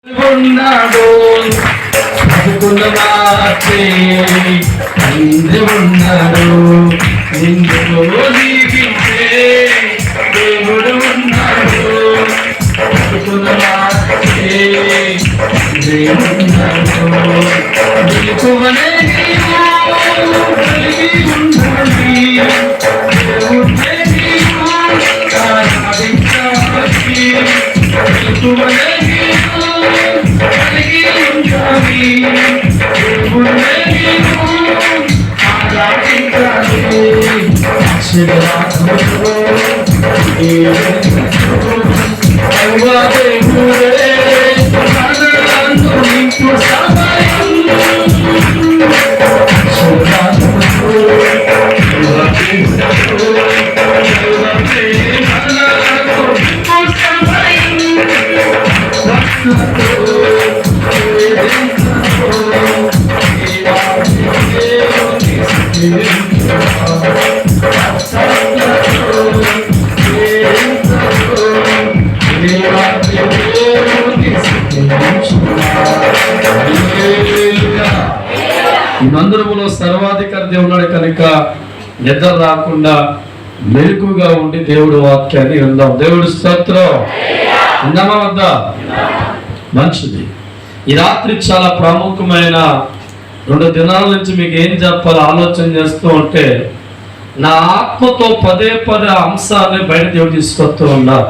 ఉన్నాడు ఉన్నాడు ఇందులో జీవించే దేవుడు ఉన్నాడు ఈ మందిరములో సర్వాధికారి దేవుడు ఉన్నాడు కనుక నిద్ర రాకుండా మెలకుగా ఉండి దేవుడు వాక్యాన్ని విందాం. దేవుడు స్తోత్రం. విందామా వద్దా? మంచిది. ఈ రాత్రి చాలా ప్రాముఖ్యమైన 2 దినాల నుంచి మీకు ఏం చెప్పాలో ఆలోచన చేస్తూ ఉంటే నా ఆత్మతో పదే అంశాన్ని బయట దేవుడు తీసుకొస్తూ ఉన్నారు.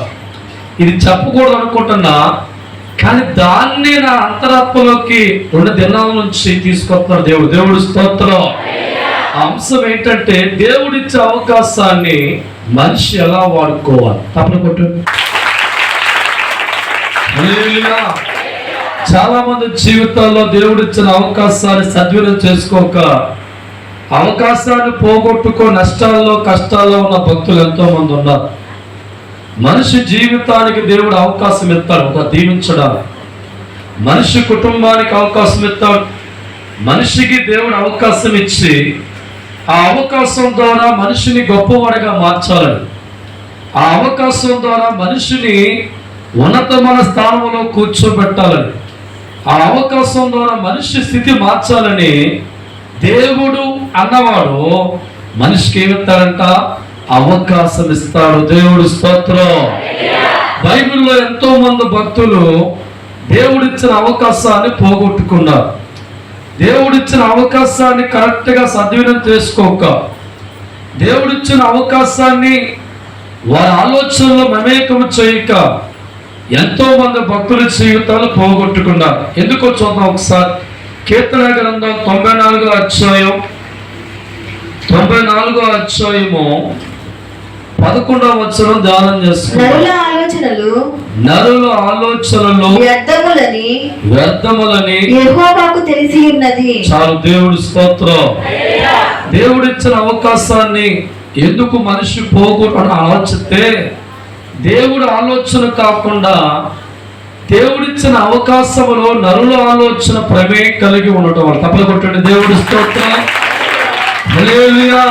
ఇది చెప్పకూడదు అనుకుంటున్నా, కానీ దాన్ని నా అంతరాత్మలోకి 2 దినాల నుంచి తీసుకొస్తున్నారు దేవుడు. దేవుడు స్తోత్రం. అంశం ఏంటంటే దేవుడిచ్చే అవకాశాన్ని మనిషి ఎలా వాడుకోవాలి. తప్పని కొట్టు. చాలా మంది జీవితాల్లో దేవుడిచ్చిన అవకాశాన్ని సద్వినియోగం చేసుకోక అవకాశాన్ని పోగొట్టుకో నష్టాల్లో కష్టాల్లో ఉన్న భక్తులు ఎంతో మంది ఉన్నారు. మనిషి జీవితానికి దేవుడు అవకాశం ఇస్తాడు, ఒక దీవించడానికి. మనిషి కుటుంబానికి అవకాశం ఇస్తాడు. మనిషికి దేవుడు అవకాశం ఇచ్చి ఆ అవకాశం ద్వారా మనిషిని గొప్పవాడిగా మార్చాలని, ఆ అవకాశం ద్వారా మనిషిని ఉన్నతమైన స్థానంలో కూర్చోబెట్టాలని, ఆ అవకాశం ద్వారా మనిషి స్థితి మార్చాలని దేవుడు అన్నవాడు మనిషికి ఏమిస్తాడంట? అవకాశం ఇస్తాడు. దేవుడు స్తోత్రం. బైబిల్లో ఎంతో మంది భక్తులు దేవుడిచ్చిన అవకాశాన్ని పోగొట్టుకున్నారు. దేవుడిచ్చిన అవకాశాన్ని కరెక్ట్గా సద్వినియోగం చేసుకోక, దేవుడిచ్చిన అవకాశాన్ని వారి ఆలోచనలో మమేకం చేయక ఎంతో మంది భక్తుల జీవితాలు పోగొట్టుకున్నారు. ఎందుకో చూద్దాం ఒకసారి. కీర్తన గ్రంథం 94వ అధ్యాయం 11వ వచనం ధ్యానం చేసుకుంటాం. నరుల ఆలోచనలు వ్యర్థములని యెహోవాకు తెలిసి ఉన్నది. చాలు. దేవుడు స్తోత్రం. దేవుడిచ్చిన అవకాశాన్ని ఎందుకు మనిషి పోగొట్టు ఆలోచిస్తే, దేవుడు ఆలోచన కాకుండా దేవుడిచ్చిన అవకాశంలో నరుల ఆలోచన ప్రమేయం కలిగి ఉండటం వల్ల. తప్పలు కొట్టండి. దేవుడు స్తోత్రం. హల్లెలూయా.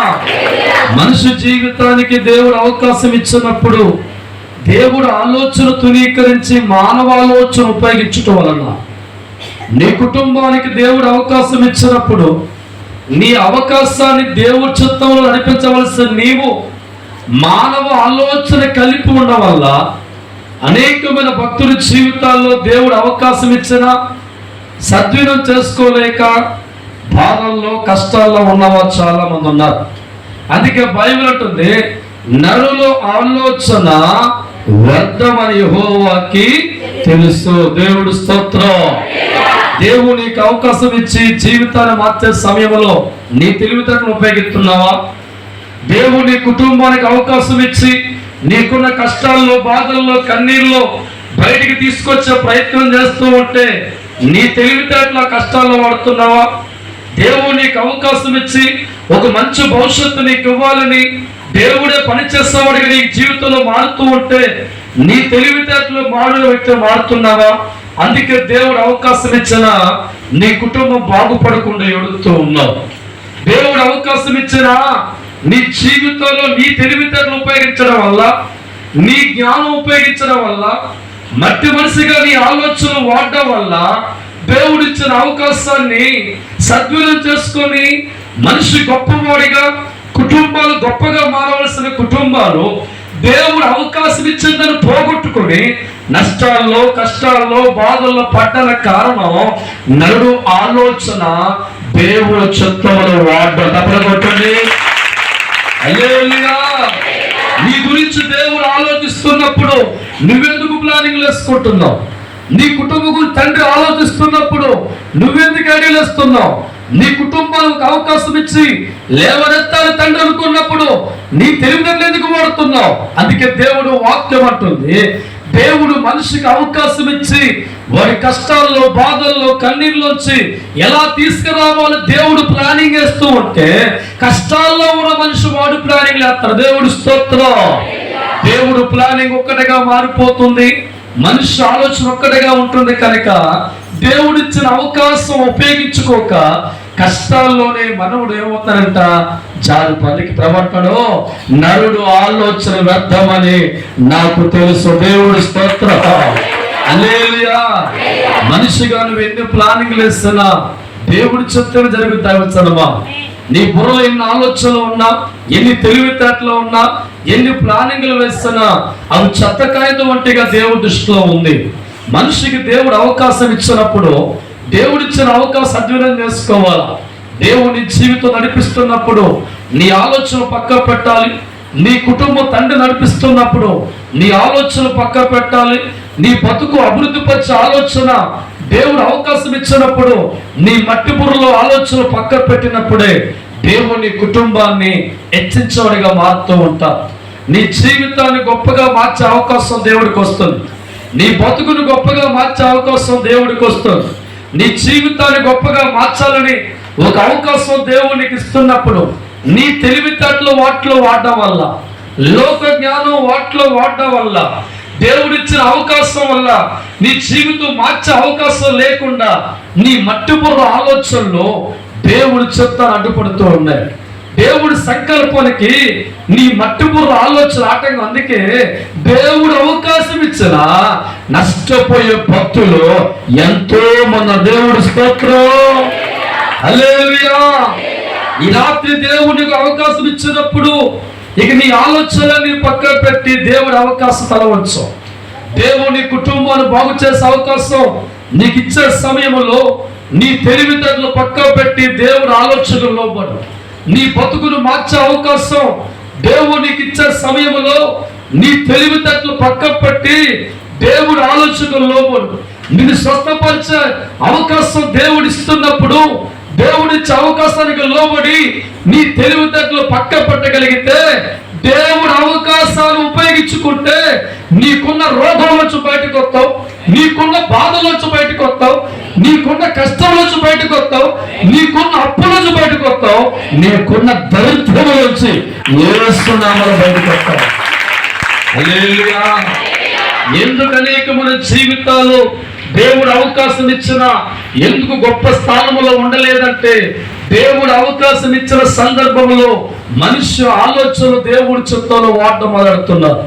మనిషి జీవితానికి దేవుడు అవకాశం ఇచ్చినప్పుడు దేవుడు ఆలోచన తునీకరించి మానవ ఆలోచన ఉపయోగించటం వలన, నీ కుటుంబానికి దేవుడు అవకాశం ఇచ్చినప్పుడు నీ అవకాశాన్ని దేవుడి చిత్తంలో నడిపించవలసిన నీవు మానవ ఆలోచన కలిపి ఉండడం వల్ల అనేకమైన భక్తుల జీవితాల్లో దేవుడు అవకాశం ఇచ్చినా సద్వినియోగం చేసుకోలేక బాధల్లో కష్టాల్లో ఉన్నవారు చాలా మంది ఉన్నారు. అందుకే బైబిల్ అంటుంది, నరుల ఆలోచన వ్యర్థమని యెహోవాకి తెలుసు. దేవుడు స్తోత్రం. దేవుడు నీకు అవకాశం ఇచ్చి జీవితాన్ని మార్చే సమయంలో నీ తెలివితేటలు ఉపయోగిస్తున్నావా? దేవుడు నీ కుటుంబానికి అవకాశం ఇచ్చి నీకున్న కష్టాల్లో బాధల్లో కన్నీళ్ళలో బయటికి తీసుకొచ్చే ప్రయత్నం చేస్తూ ఉంటే నీ తెలివితేటల కష్టాల్లో వాడుతున్నావా? దేవుడు నీకు అవకాశం ఇచ్చి ఒక మంచి భవిష్యత్తు నీకు ఇవ్వాలని దేవుడే పనిచేసేవాడికి నీ జీవితంలో మారుతూ ఉంటే నీ తెలివితేటలు మారు వ్యక్తి మారుతున్నావా? అందుకే దేవుడు అవకాశం ఇచ్చిన నీ కుటుంబం బాగుపడకుండా ఎడుతూ ఉన్నావు. దేవుడు అవకాశం ఇచ్చిన నీ జీవితంలో నీ తెలివితేటలు ఉపయోగించడం వల్ల, నీ జ్ఞానం ఉపయోగించడం వల్ల మట్టి మనిషిగా నీ ఆలోచన వాడడం వల్ల దేవుడిచ్చిన అవకాశాన్ని సద్వినియోగం చేసుకొని మనిషి గొప్పవాడిగా, కుటుంబాలు గొప్పగా మారవలసిన కుటుంబాలు దేవుడు అవకాశం ఇచ్చిందని పోగొట్టుకుని నష్టాల్లో, కష్టాల్లో, బాధల్లో పడ్డల కారణం నరుడు ఆలోచన దేవుడు చిత్తంలో వాడడం. తప్పకొట్టండి. హల్లెలూయా. నీ గురించి దేవుడు ఆలోచిస్తున్నప్పుడు నువ్వెందుకు ప్లానింగ్ వేసుకుంటున్నావు? నీ కుటుంబం తండ్రి ఆలోచిస్తున్నప్పుడు నువ్వెందుకు ఐడియాలు వేస్తున్నావు? నీ కుటుంబానికి అవకాశం ఇచ్చి లేవనెత్తాలి తండ్రి అనుకున్నప్పుడు నీ తెలివితేటలు ఎందుకు వాడుతున్నావు? అందుకే దేవుడు వాక్యం అంటుంది, దేవుడు మనిషికి అవకాశం ఇచ్చి వారి కష్టాల్లో, బాధల్లో, కన్నీళ్ళలోంచి ఎలా తీసుకురావాలో దేవుడు ప్లానింగ్ వేస్తూ ఉంటే కష్టాల్లో ఉన్న మనిషి వాడు ప్లానింగ్ వేస్తాడు. దేవుడు స్తోత్రం. దేవుడు ప్లానింగ్ ఒక్కటిగా మారిపోతుంది, మనిషి ఆలోచన ఒక్కటిగా ఉంటుంది. కనుక దేవుడిచ్చిన అవకాశం ఉపయోగించుకోక కష్టాల్లోనే మనవుడు ఏమవుతాడంట? జారుపల్లికి ప్రవర్తనో నరుడు ఆలోచన వ్యర్థమని నాకు తెలుసు. దేవుడు స్తోత్రం. హల్లెలూయా. మనిషిగా నువ్వు ఎన్ని ప్లానింగ్లు వేస్తున్నా దేవుడి చిత్తం జరుగుతావచ్చనమా. నీ బుర్రలో ఎన్ని ఆలోచనలు ఉన్నా, ఎన్ని తెలివితేటలు ఉన్నా, ఎన్ని ప్లానింగ్లు వేస్తున్నా అవి చెత్త కాగితం వంటిగా దేవుడి దృష్టిలో ఉంది. మనిషికి దేవుడు అవకాశం ఇచ్చినప్పుడు దేవుడిచ్చిన అవకాశం సద్వినియోగం చేసుకోవాలా. దేవుని జీవితం నడిపిస్తున్నప్పుడు నీ ఆలోచన పక్క పెట్టాలి. నీ కుటుంబం తండ్రి నడిపిస్తున్నప్పుడు నీ ఆలోచన పక్క పెట్టాలి. నీ బతుకు అభివృద్ధి పరిచే ఆలోచన దేవుడు అవకాశం ఇచ్చినప్పుడు నీ మట్టి బుర్రలో ఆలోచన పక్క పెట్టినప్పుడే దేవుని కుటుంబాన్ని హెచ్చించేవాడిగా మారుతూ ఉంటారు. నీ జీవితాన్ని గొప్పగా మార్చే అవకాశం దేవుడికి వస్తుంది. నీ బతుకును గొప్పగా మార్చే అవకాశం దేవుడికి వస్తుంది. నీ జీవితాన్ని గొప్పగా మార్చాలని ఒక అవకాశం దేవునికి ఇస్తున్నప్పుడు నీ తెలివితేటలు వాటిలో వాడడం వల్ల, లోక జ్ఞానం వాటిలో వాడడం వల్ల, దేవుడిచ్చిన అవకాశం వల్ల నీ జీవితం మార్చే అవకాశం లేకుండా నీ మట్టి బుర్ర ఆలోచనలో దేవుడి చిత్తాన్ని అడ్డుపడుతూ ఉన్నాయి. దేవుడి సంకల్పానికి నీ మట్టి బుర్ర ఆలోచన ఆటంకం. అందుకే దేవుడు అవకాశం ఇచ్చిన నష్టపోయే భక్తులు ఎంతో మంది. దేవుడి స్తోత్రం. హల్లెలూయా. ఈ రాత్రి దేవునికి అవకాశం ఇచ్చినప్పుడు ఇక నీ ఆలోచనని పక్క పెట్టి దేవుడి అవకాశం తలవచ్చు. దేవుని కుటుంబాన్ని బాగు చేసే అవకాశం నీకు ఇచ్చే సమయంలో నీ తెలివితేటలు పక్క పెట్టి దేవుడి ఆలోచనలు లోబడు. నీ బతుకును మార్చే అవకాశం దేవునికి ఇచ్చే సమయంలో నీ తెలివితేటలు పక్క పెట్టి దేవుడి ఆలోచనలు లోబడు. నిన్ను స్వస్థపరిచే అవకాశం దేవుడు ఇస్తున్నప్పుడు దేవుడిచ్చే అవకాశానికి లోబడి నీ తెలివితేటలు పక్క పెట్టగలిగితే, దేవుడు అవకాశాలు ఉపయోగించుకుంటే నీకున్న రోగంలోంచి బయటకు వస్తావు, నీకున్న బాధలోంచి బయటకు వస్తావు, నీకున్న కష్టంలోంచి బయటకు వస్తావు, నీకున్న అప్పులోంచి బయటకు వస్తావు, నీకున్న దరిద్రంలోంచి యేసు నామములో బయటకు వస్తావు. హల్లెలూయా. ఎందుకు అనేకమైన జీవితాలు దేవుడు అవకాశం ఇచ్చిన ఎందుకు గొప్ప స్థానంలో ఉండలేదంటే, దేవుడు అవకాశం ఇచ్చిన సందర్భంలో మనిషి ఆలోచనలు దేవుడి చిత్తంలో వాడడం మొదలెడుతున్నారు.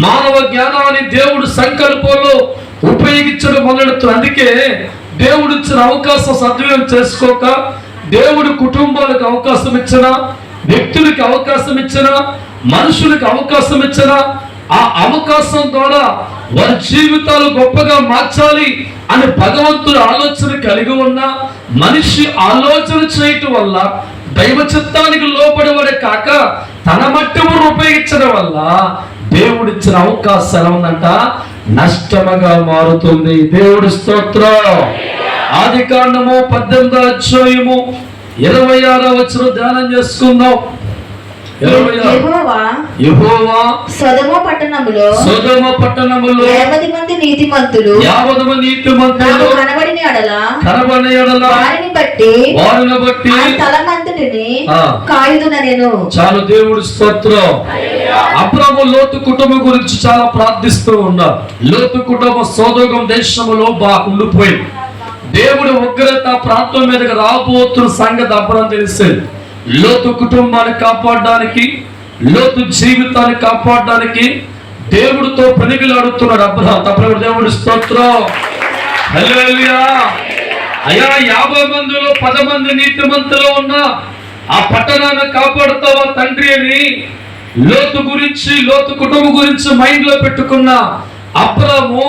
మానవ జ్ఞానాన్ని దేవుడు సంకల్పంలో ఉపయోగించడం మొదలెడుతున్నారు. అందుకే దేవుడు ఇచ్చిన అవకాశం సద్వినియోగం చేసుకోక దేవుడు కుటుంబాలకు అవకాశం ఇచ్చిన, వ్యక్తులకి అవకాశం ఇచ్చిన, మనుషులకు అవకాశం ఇచ్చిన ఆ అవకాశం ద్వారా వారి జీవితాలు గొప్పగా మార్చాలి అని భగవంతుడు ఆలోచన కలిగి ఉన్న మనిషి ఆలోచన చేయటం వల్ల దైవ చిత్తానికి లోపడేవాడే కాక తన మట్టును ఉపయోగించడం వల్ల దేవుడిచ్చిన అవకాశం ఉందంట నష్టముగా మారుతుంది. దేవుడి స్తోత్రం. ఆదికాండము 18వ అధ్యాయము 26వ వచనం ధ్యానం చేసుకుందాం. యెహోవా సొదొమ పట్టణములో 50 మంది నీతిమంతులు కనబడిన యెడల వారిని బట్టి తలమంతటిని కాయుదునెను. చాలు. దేవుడి స్తోత్రం. అబ్రాము లోతు కుటుంబం గురించి చాలా ప్రార్థిస్తూ ఉన్నారు. లోతు కుటుంబం సొదొమ దేశములో ఉండిపోయింది. దేవుడి ఉగ్రత ప్రాంతం మీదకి రాబోతున్న సంగతి అబ్రాము తెలిసింది. లోతు కుటుంబాన్ని కాపాడడానికి, లోతు జీవితాన్ని కాపాడడానికి దేవుడితో పనికిలాడుతున్నాడు అబ్రహాం. తప్పని దేవుడి స్తోత్రం. హల్లెలూయా. అయ్యా 50 మందిలో 10 మంది నీతిమంతులు ఉన్న ఆ పట్టణాన్ని కాపాడుతావా తండ్రి అని లోతు గురించి, లోతు కుటుంబం గురించి మైండ్ లో పెట్టుకున్న అబ్రహాము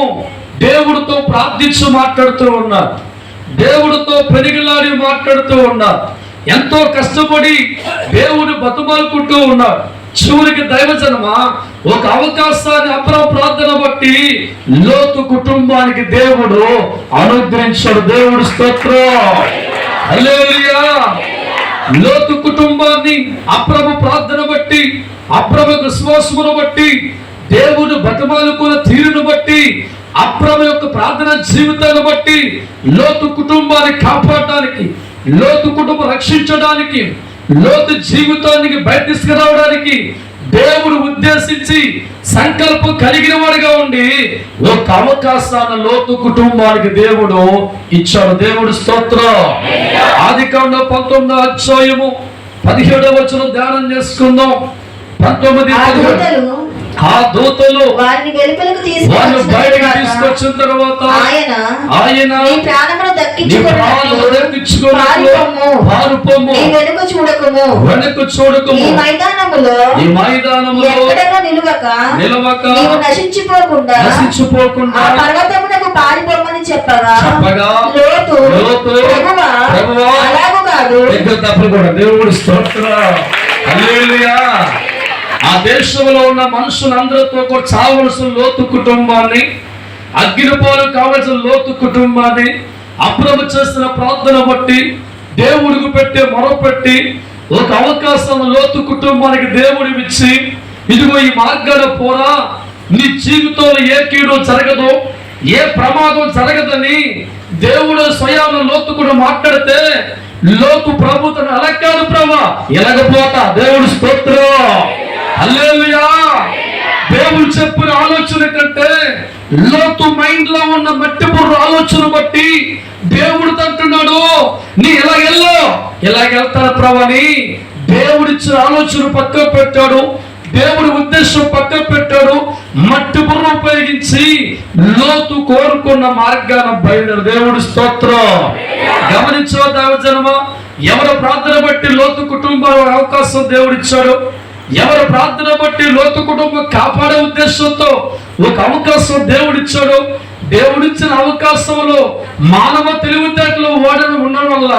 దేవుడితో ప్రార్థించి మాట్లాడుతూ ఉన్నారు. దేవుడితో పెరిగిలాడి మాట్లాడుతూ ఉన్నారు. ఎంతో కష్టపడి దేవుని బతుమాలుకుంటూ ఉన్నారు. చివరికి దైవజనమ ఒక అవకాశాన్ని అబ్రహాం ప్రార్థన బట్టి లోతు కుటుంబానికి దేవుడు అనుగ్రహించాడు. దేవుడు స్తోత్రం. హల్లెలూయా. లోతు కుటుంబాన్ని అబ్రహాము ప్రార్థన బట్టి, అబ్రహాము విశ్వాసమును బట్టి, దేవుడు బతుమాలుకున్న తీరును బట్టి, అబ్రహాము యొక్క ప్రార్థన జీవితాన్ని బట్టి లోతు కుటుంబాన్ని కాపాడడానికి, లోతు కుటుంబం రక్షించడానికి, లోతు జీవితానికి బయట తీసుకురావడానికి దేవుడు ఉద్దేశించి సంకల్పం కలిగిన వాడిగా ఉండి ఒక అవకాశాన్ని లోతు కుటుంబానికి దేవుడు ఇచ్చాడు. దేవుడు స్తోత్రం. ఆదికాండం 19వ అధ్యాయము 17వ వచనం ధ్యానం చేసుకుందాం. 19:17 ఆ దూతలు వారిని వెలుపలకు బయటకు తీసుకొచ్చిన తర్వాత ఆయన నీ ప్రాణమును పారుపోము, వెనుక చూడకుము, ఈ మైదానములో ఎక్కడైనా నిలవక నీవు నశించిపోకుండా ఆ పర్వతమునకు పారిపోమని చెప్పగా లోతు ప్రభువా అలాగు కాదు. దేవుడు స్తోత్రం. హల్లెలూయా. ఆ దేశంలో ఉన్న మనుషులందరితో కూడా చావలసిన లోతు కుటుంబాన్ని, అగ్నిపాలు కావలసిన లోతు కుటుంబాన్ని అబ్రహాము చేసిన ప్రార్థన బట్టి, దేవుడికి పెట్టే మొరపెట్టి ఒక అవకాశం లోతు కుటుంబానికి దేవుడు ఇచ్చి, ఇదిగో ఈ మార్గాన పోరా, నీ జీవితంలో ఏ కీడు జరగదు, ఏ ప్రమాదం జరగదని దేవుడు స్వయాన లోతు కూడా మాట్లాడితే లోతు ప్రభు తన అలక్కాడు ప్రభా ఎలాగపోతా. దేవుడు స్తోత్రం. హల్లెలూయా. దేవుడు చెప్పిన ఆలోచన కంటే లోతు మైండ్ లో ఉన్న మట్టి బుర్ర ఆలోచన బట్టి దేవుడు అంటున్నాడు, నీ ఇలాగెళ్తాడు ప్రభని. దేవుడిచ్చిన ఆలోచన పక్క పెట్టాడు, దేవుడి ఉద్దేశం పక్క పెట్టాడు. మట్టి బుర్ర ఉపయోగించి లోతు కోరుకున్న మార్గాన బయలుదేరు. దేవుడి స్తోత్రం. గమనించో దైవజనమ, ఎవరి ప్రార్థన బట్టి లోతు కుటుంబం అవకాశం దేవుడిచ్చాడు, ఎవరి ప్రార్థన బట్టి లోతు కుటుంబం కాపాడే ఉద్దేశంతో ఒక అవకాశం దేవుడిచ్చాడు. దేవుడిచ్చిన అవకాశంలో మానవ తెలివితేటలు ఉండడం వల్ల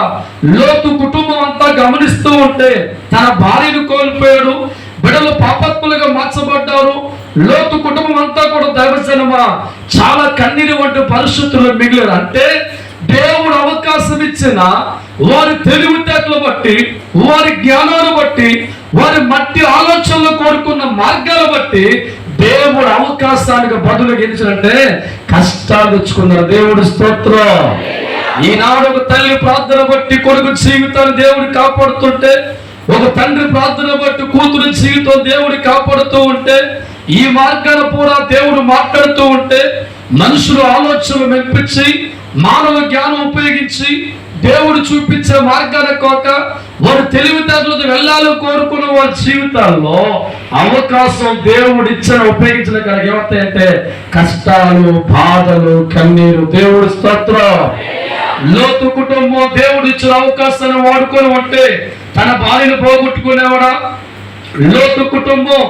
లోతు కుటుంబం అంతా గమనిస్తూ ఉంటే తన భార్యను కోల్పోయాడు, బిడ్డలు పాపాత్ములుగా మార్చబడ్డారు. లోతు కుటుంబం అంతా కూడా దైవజనమ చాలా కన్నీరు వంటి పరిస్థితుల్లో మిగిలారు. అంటే దేవుడు అవకాశం ఇచ్చిన వారి తెలివితేటలు బట్టి, వారి జ్ఞానాన్ని బట్టి, వారి మట్టి ఆలోచనలు కోరుకున్న మార్గాలు బట్టి దేవుడు అవకాశానికి బదులు గెలిచినట్టే కష్టాలు తెచ్చుకున్నారు. దేవుడు స్తోత్రం. ఈనాడు ఒక తల్లి ప్రార్థన బట్టి కొడుకు జీవితాన్ని దేవుడు కాపాడుతుంటే, ఒక తండ్రి ప్రార్థన బట్టి కూతురు జీవితం దేవుడు కాపాడుతూ ఉంటే, ఈ మార్గాన్ని కూడా దేవుడు మాట్లాడుతూ ఉంటే, మనుషులు ఆలోచనలు మెప్పించి మానవ జ్ఞానం ఉపయోగించి దేవుడు చూపించే మార్గాన్ని కోక వారు తెలివితేటలతో వెళ్ళాలని కోరుకున్న వారి జీవితాల్లో అవకాశం దేవుడు ఇచ్చిన ఉపయోగించిన కనుక ఏమవుతాయంటే కష్టాలు, బాధలు, కన్నీరు. దేవుడు స్తోత్రం. లోతు కుటుంబం దేవుడు ఇచ్చిన అవకాశాన్ని వాడుకొని ఉంటే తన భార్యను పోగొట్టుకునేవాడా? లోతు కుటుంబం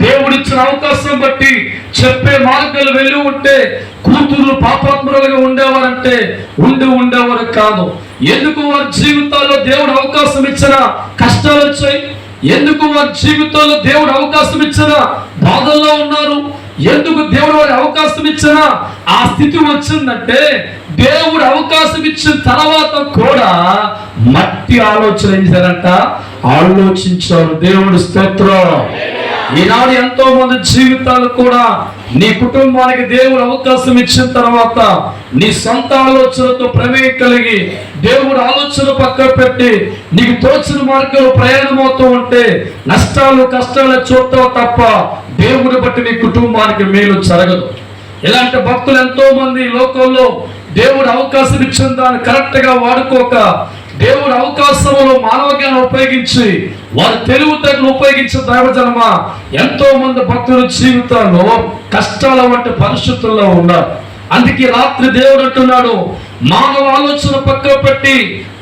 దేవుడిచ్చిన అవకాశం బట్టి చెప్పే మార్గాలు వెళ్ళి ఉంటే కూతురు పాపాత్ములుగా ఉండేవారంటే ఉండేవారు కాదు. ఎందుకు వారి జీవితాల్లో దేవుడు అవకాశం ఇచ్చిన కష్టాలు వచ్చాయి? ఎందుకు వారి జీవితాల్లో దేవుడు అవకాశం ఇచ్చిన బాధల్లో ఉన్నారు? ఎందుకు దేవుడు వారి అవకాశం ఇచ్చిన ఆ స్థితి వచ్చిందంటే దేవుడు అవకాశం ఇచ్చిన తర్వాత కూడా మట్టి ఆలోచన ఏం చేశారంట? ఆలోచించారు. దేవుడు స్తోత్రం. ఈనాడు ఎంతో మంది జీవితాలు కూడా నీ కుటుంబానికి దేవుడు అవకాశం ఇచ్చిన తర్వాత నీ సొంత ఆలోచనతో ప్రమేయం కలిగి దేవుడు ఆలోచన పక్క పెట్టి నీకు తోచిన మార్గంలో ప్రయాణం అవుతూ ఉంటే నష్టాలు, కష్టాలు చూస్తావు తప్ప దేవుని బట్టి నీ కుటుంబానికి మేలు జరగదు. ఇలాంటి భక్తులు ఎంతో మంది లోకంలో దేవుడు అవకాశం ఇచ్చిన దాన్ని కరెక్ట్ గా వాడుకోక దేవుడు అవకాశములు మానవ జ్ఞానం ఉపయోగించి వారి తెలివితేటలు ఉపయోగించిన దైవజనమ ఎంతో మంది భక్తుల జీవితాల్లో కష్టాల వంటి పరిస్థితుల్లో ఉన్నారు. అందుకే రాత్రి దేవుడు అంటున్నాడు, మానవ ఆలోచన పక్క పెట్టి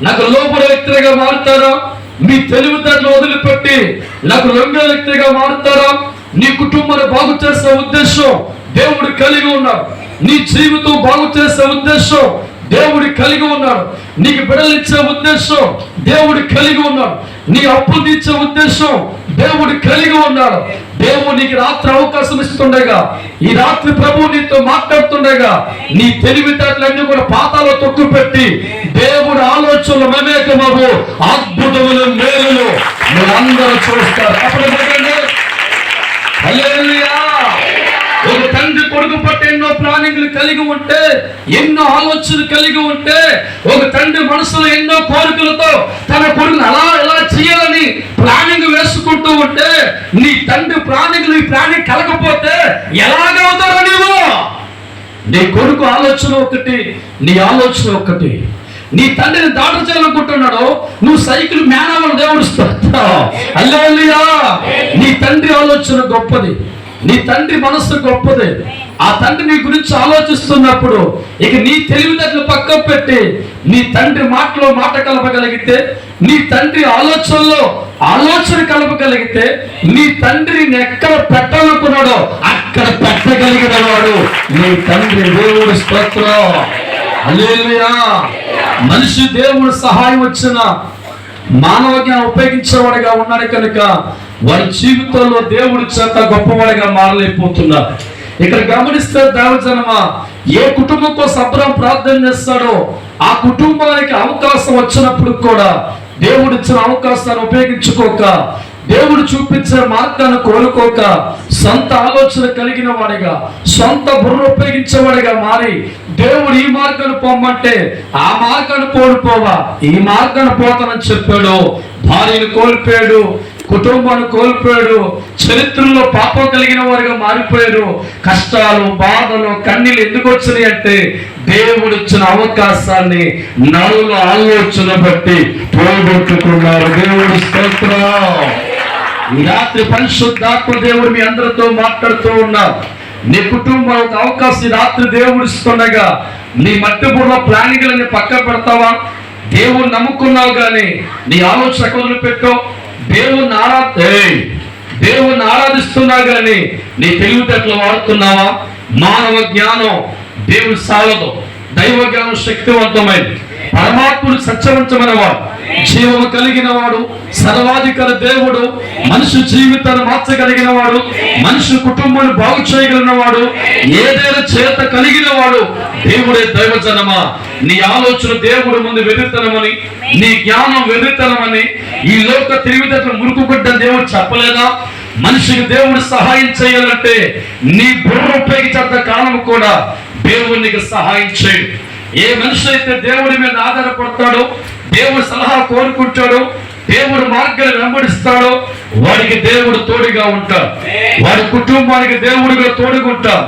నాకు లోపల వ్యక్తిగా మారుతారా? మీ తెలివితేటలు వదిలిపెట్టి నాకు లొంగే వ్యక్తిగా మారుతారా? నీ కుటుంబాన్ని బాగు చేసే ఉద్దేశం దేవుడు కలిగి ఉన్నాడు. నీ జీవితం బాగు చేసే ఉద్దేశం దేవుడు కలిగి ఉన్నాడు. నీకు బిడ్డలు ఇచ్చే ఉద్దేశం దేవుడు కలిగి ఉన్నాడు. నీ అప్పులు తీర్చే ఉద్దేశం దేవుడు కలిగి ఉన్నాడు. దేవుడు నీకు రాత్రి అవకాశం ఇస్తుండగా, ఈ రాత్రి ప్రభువు నీతో మాట్లాడుతుండగా, నీ తెలివితేటలన్నీ కూడా పాతాలో తొక్కు పెట్టి దేవుడు ఆలోచనలు మమేకమవు అద్భుతములు మేలులు మీరందరూ చూస్తారు. అప్పుడు హల్లెలూయా. ఒక తండ్రి కొడుకు పట్ల ఎన్నో ప్లానింగ్లు కలిగి ఉంటే, ఎన్నో ఆలోచనలు కలిగి ఉంటే, ఒక తండ్రి మనసులో ఎన్నో కోరికలతో తన కొడుకును అలా ఎలా చేయాలని ప్లానింగ్ వేసుకుంటూ ఉంటే, నీ తండ్రి ప్లానింగ్ నీ ప్లానింగ్ కలగపోతే ఎలాగవుతారో నీవు? నీ కొడుకు ఆలోచన ఒకటి, నీ ఆలోచన ఒకటి. నీ తండ్రిని దాట చేయాలనుకుంటున్నాడు, నువ్వు సైకిల్ మేనవని దేవుడు హల్లెలూయా. నీ తండ్రి ఆలోచన గొప్పది, నీ తండ్రి మనస్సు గొప్పది. ఆ తండ్రి నీ గురించి ఆలోచిస్తున్నప్పుడు ఇక నీ తెలివితేటలు పక్క పెట్టి నీ తండ్రి మాటలో మాట కలపగలిగితే, నీ తండ్రి ఆలోచనలో ఆలోచన కలపగలిగితే, నీ తండ్రిని ఎక్కడ పెట్టాలనుకున్నాడో అక్కడ పెట్టగలిగిన వాడు నీ తండ్రి. దేవుడు స్తోత్రం. హల్లెలూయా. మనిషి దేవుడు సహాయం వచ్చిన మానవ జ్ఞానం ఉపయోగించేవాడిగా ఉన్నాడు కనుక వారి జీవితంలో దేవుడి చేత గొప్పవాడిగా మారలేకపోతున్నారు. ఇక్కడ గమనిస్తే దేవజనమ ఏ కుటుంబం కోసం అబ్రాహాము ప్రార్థన చేస్తాడో ఆ కుటుంబానికి అవకాశం వచ్చినప్పుడు కూడా దేవుడు ఇచ్చిన అవకాశాన్ని ఉపయోగించుకోక, దేవుడు చూపించిన మార్గాన్ని కోరుకోక, సొంత ఆలోచన కలిగిన వాడిగా, సొంత బుర్ర ఉపయోగించేవాడిగా మారి, దేవుడు ఈ మార్గాన్ని పోమంటే ఆ మార్గాన్ని పోడుపోవా, ఈ మార్గాన్ని పోతానని చెప్పాడు. భార్యను కోల్పోయాడు, కుటుంబాన్ని కోల్పోయాడు, చరిత్రలో పాపం కలిగిన వారిగా మారిపోయారు. కష్టాలు, బాధలు, కన్నీళ్ళు ఎందుకు వచ్చినాయి అంటే దేవుడు ఇచ్చిన అవకాశాన్ని నలుగురు ఆలోచన బట్టి పోగొట్టుకున్నారు. దేవుడు స్తోత్రం. ఈ రాత్రి పరిశుద్ధాత్మ దేవుడు మీ అందరితో మాట్లాడుతూ ఉన్నారు. నీ కుటుంబం ఒక అవకాశం రాత్రి దేవుడు ఇస్తుండగా నీ మట్టి బుర్ర ప్లానింగ్లని పక్క పెడతావా? దేవుడు నమ్ముకున్నావు కానీ నీ ఆలోచన వదిలిపెట్టో. దేవుణ్ణి ఆరాధిస్తున్నావు కానీ నీ తెలివితేటలు వాడుతున్నావా? మానవ జ్ఞానం దేవుడు సాలదు, దైవ జ్ఞానం శక్తివంతమైనది. పరమాత్ముడు సత్యవంతమైన వాడు, జీవము కలిగిన వాడు, సర్వాధికారి దేవుడు, మనిషి జీవితాన్ని మార్చగలిగిన వాడు, మనిషి కుటుంబాన్ని బాగు చేయగలిగిన వాడు, ఏదైనా చేత కలిగిన వాడు దేవుడే. దైవజనమా, నీ ఆలోచన దేవుడు ముందు వెర్రితనమని, నీ జ్ఞానం వెర్రితనమని, ఈ లోక తెలివితేటలు మురుకుబడ్డ దేవుడు చెప్పలేదా? మనిషికి దేవుడు సహాయం చేయాలంటే నీ బుర్ర ఉపయోగించేంత కాలం కూడా దేవుడు నీకు సహాయం చేయడు. ఏ మనిషి అయితే దేవుడి మీద ఆధారపడతాడో, దేవుడు సలహా కోరుకుంటాడో, దేవుడు మార్గాన్ని వెంబడిస్తాడో వాడికి దేవుడు తోడుగా ఉంటాడు. వాడి కుటుంబానికి దేవుడిగా తోడుకుంటాడు.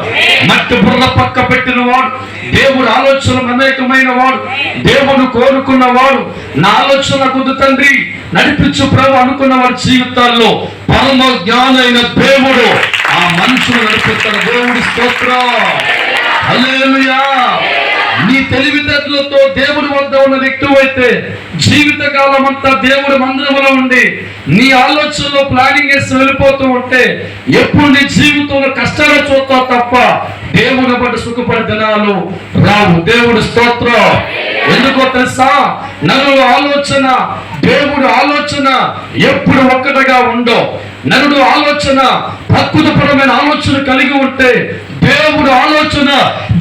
మట్టి బుర్ర పక్క పెట్టిన వాడు, దేవుడు ఆలోచన అనేకమైన వాడు, దేవుడు కోరుకున్న వాడు, నా ఆలోచన కుదు తండ్రి నడిపించు ప్రభు అనుకున్న వాడి జీవితాల్లో పరమ జ్ఞానైన దేవుడు ఆ మనుషులు నడిపిస్తాడు. దేవుడి స్తోత్రం. హల్లెలూయా. నీ తెలివితేటలతో దేవుడి వద్ద ఉన్నది ఎక్కువైతే జీవితకాలం అంతా దేవుడి మందిరంలో ఉండి నీ ఆలోచనలో ప్లానింగ్ వేసి వెళ్ళిపోతూ ఉంటే ఎప్పుడు నీ జీవితంలో కష్టాలు చూస్తావు తప్ప దేవుని బట్టి సుఖపడే దినాలు రావు. దేవుడి స్తోత్రం. ఎందుకో తెలుసా? నరుడు ఆలోచన దేవుడు ఆలోచన ఎప్పుడు ఒక్కటిగా ఉండో. నరుడు ఆలోచన ప్రకృతిపరమైన ఆలోచన కలిగి ఉంటే దేవుడు ఆలోచన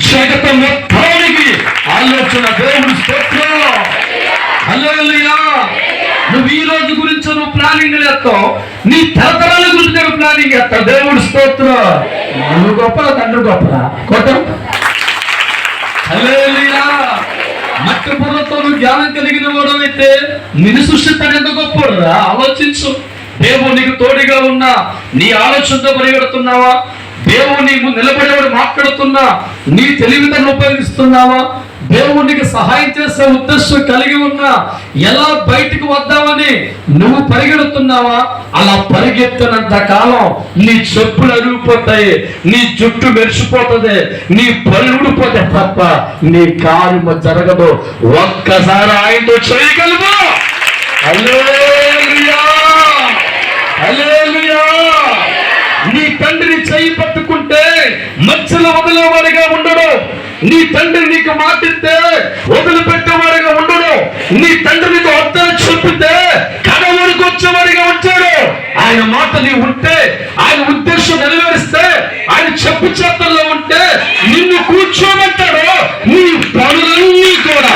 జగత మొత్తానికి ఆలోచన. దేవుడి స్తోత్రం. హల్లెలూయా. నువ్వు ఈ రోజు గురించి నువ్వు ప్లానింగ్ చేస్తావు, నీ తరతరాల గురించి నువ్వు ప్లానింగ్ చేస్తావు. దేవుడి స్తోత్రం. నువ్వు గొప్పరా, తండ్రి గొప్పరా? కొట్టం. హల్లెలూయా. మట్టి బుర్రతో నువ్వు జ్ఞానం కలిగిన వాడు అయితే నిన్ను సృష్టిస్తాడు ఎంత గొప్పరా? ఆలోచించు. దేవుడు నీకు తోడుగా ఉన్నా నీ ఆలోచనతో పరిగెడుతున్నావా? దేవుడు నీకు నిలబడేవాడు మాట్లాడుతున్నా నీ తెలివితేటలు ఉపయోగిస్తున్నావా? దేవునికి సహాయం చేసే ఉద్దేశం కలిగి ఉన్నా ఎలా బయటికి వద్దామని నువ్వు పరిగెడుతున్నావా? అలా పరిగెత్తినంత కాలం నీ చెప్పులు అరిగిపోతాయి, నీ జుట్టు మెరిసిపోతుంది, నీ పళ్ళు ఊడిపోతాయి తప్ప నీ కార్యము జరగదు. ఒక్కసారి ఆయనతో చేయగలవు. హల్లెలూయా, హల్లెలూయా. నీ తండ్రిని చేయి పట్టుకుంటే మధ్యలో వదిలేవాడిగా ఉండడు. నీ తండ్రి నీకు మాటిస్తే వదిలిపెట్టేవాడిగా ఉండడు. నీ తండ్రి నీకు అర్థం చూపితే కడ వరకు వచ్చేవాడిగా వచ్చాడు. ఆయన మాట నీ ఉంటే, ఆయన ఉద్దేశం నెరవేరిస్తే, ఆయన చెప్పు చేతల్లో ఉంటే నిన్ను కూర్చోబెట్టాడు. నీ పనులన్నీ కూడా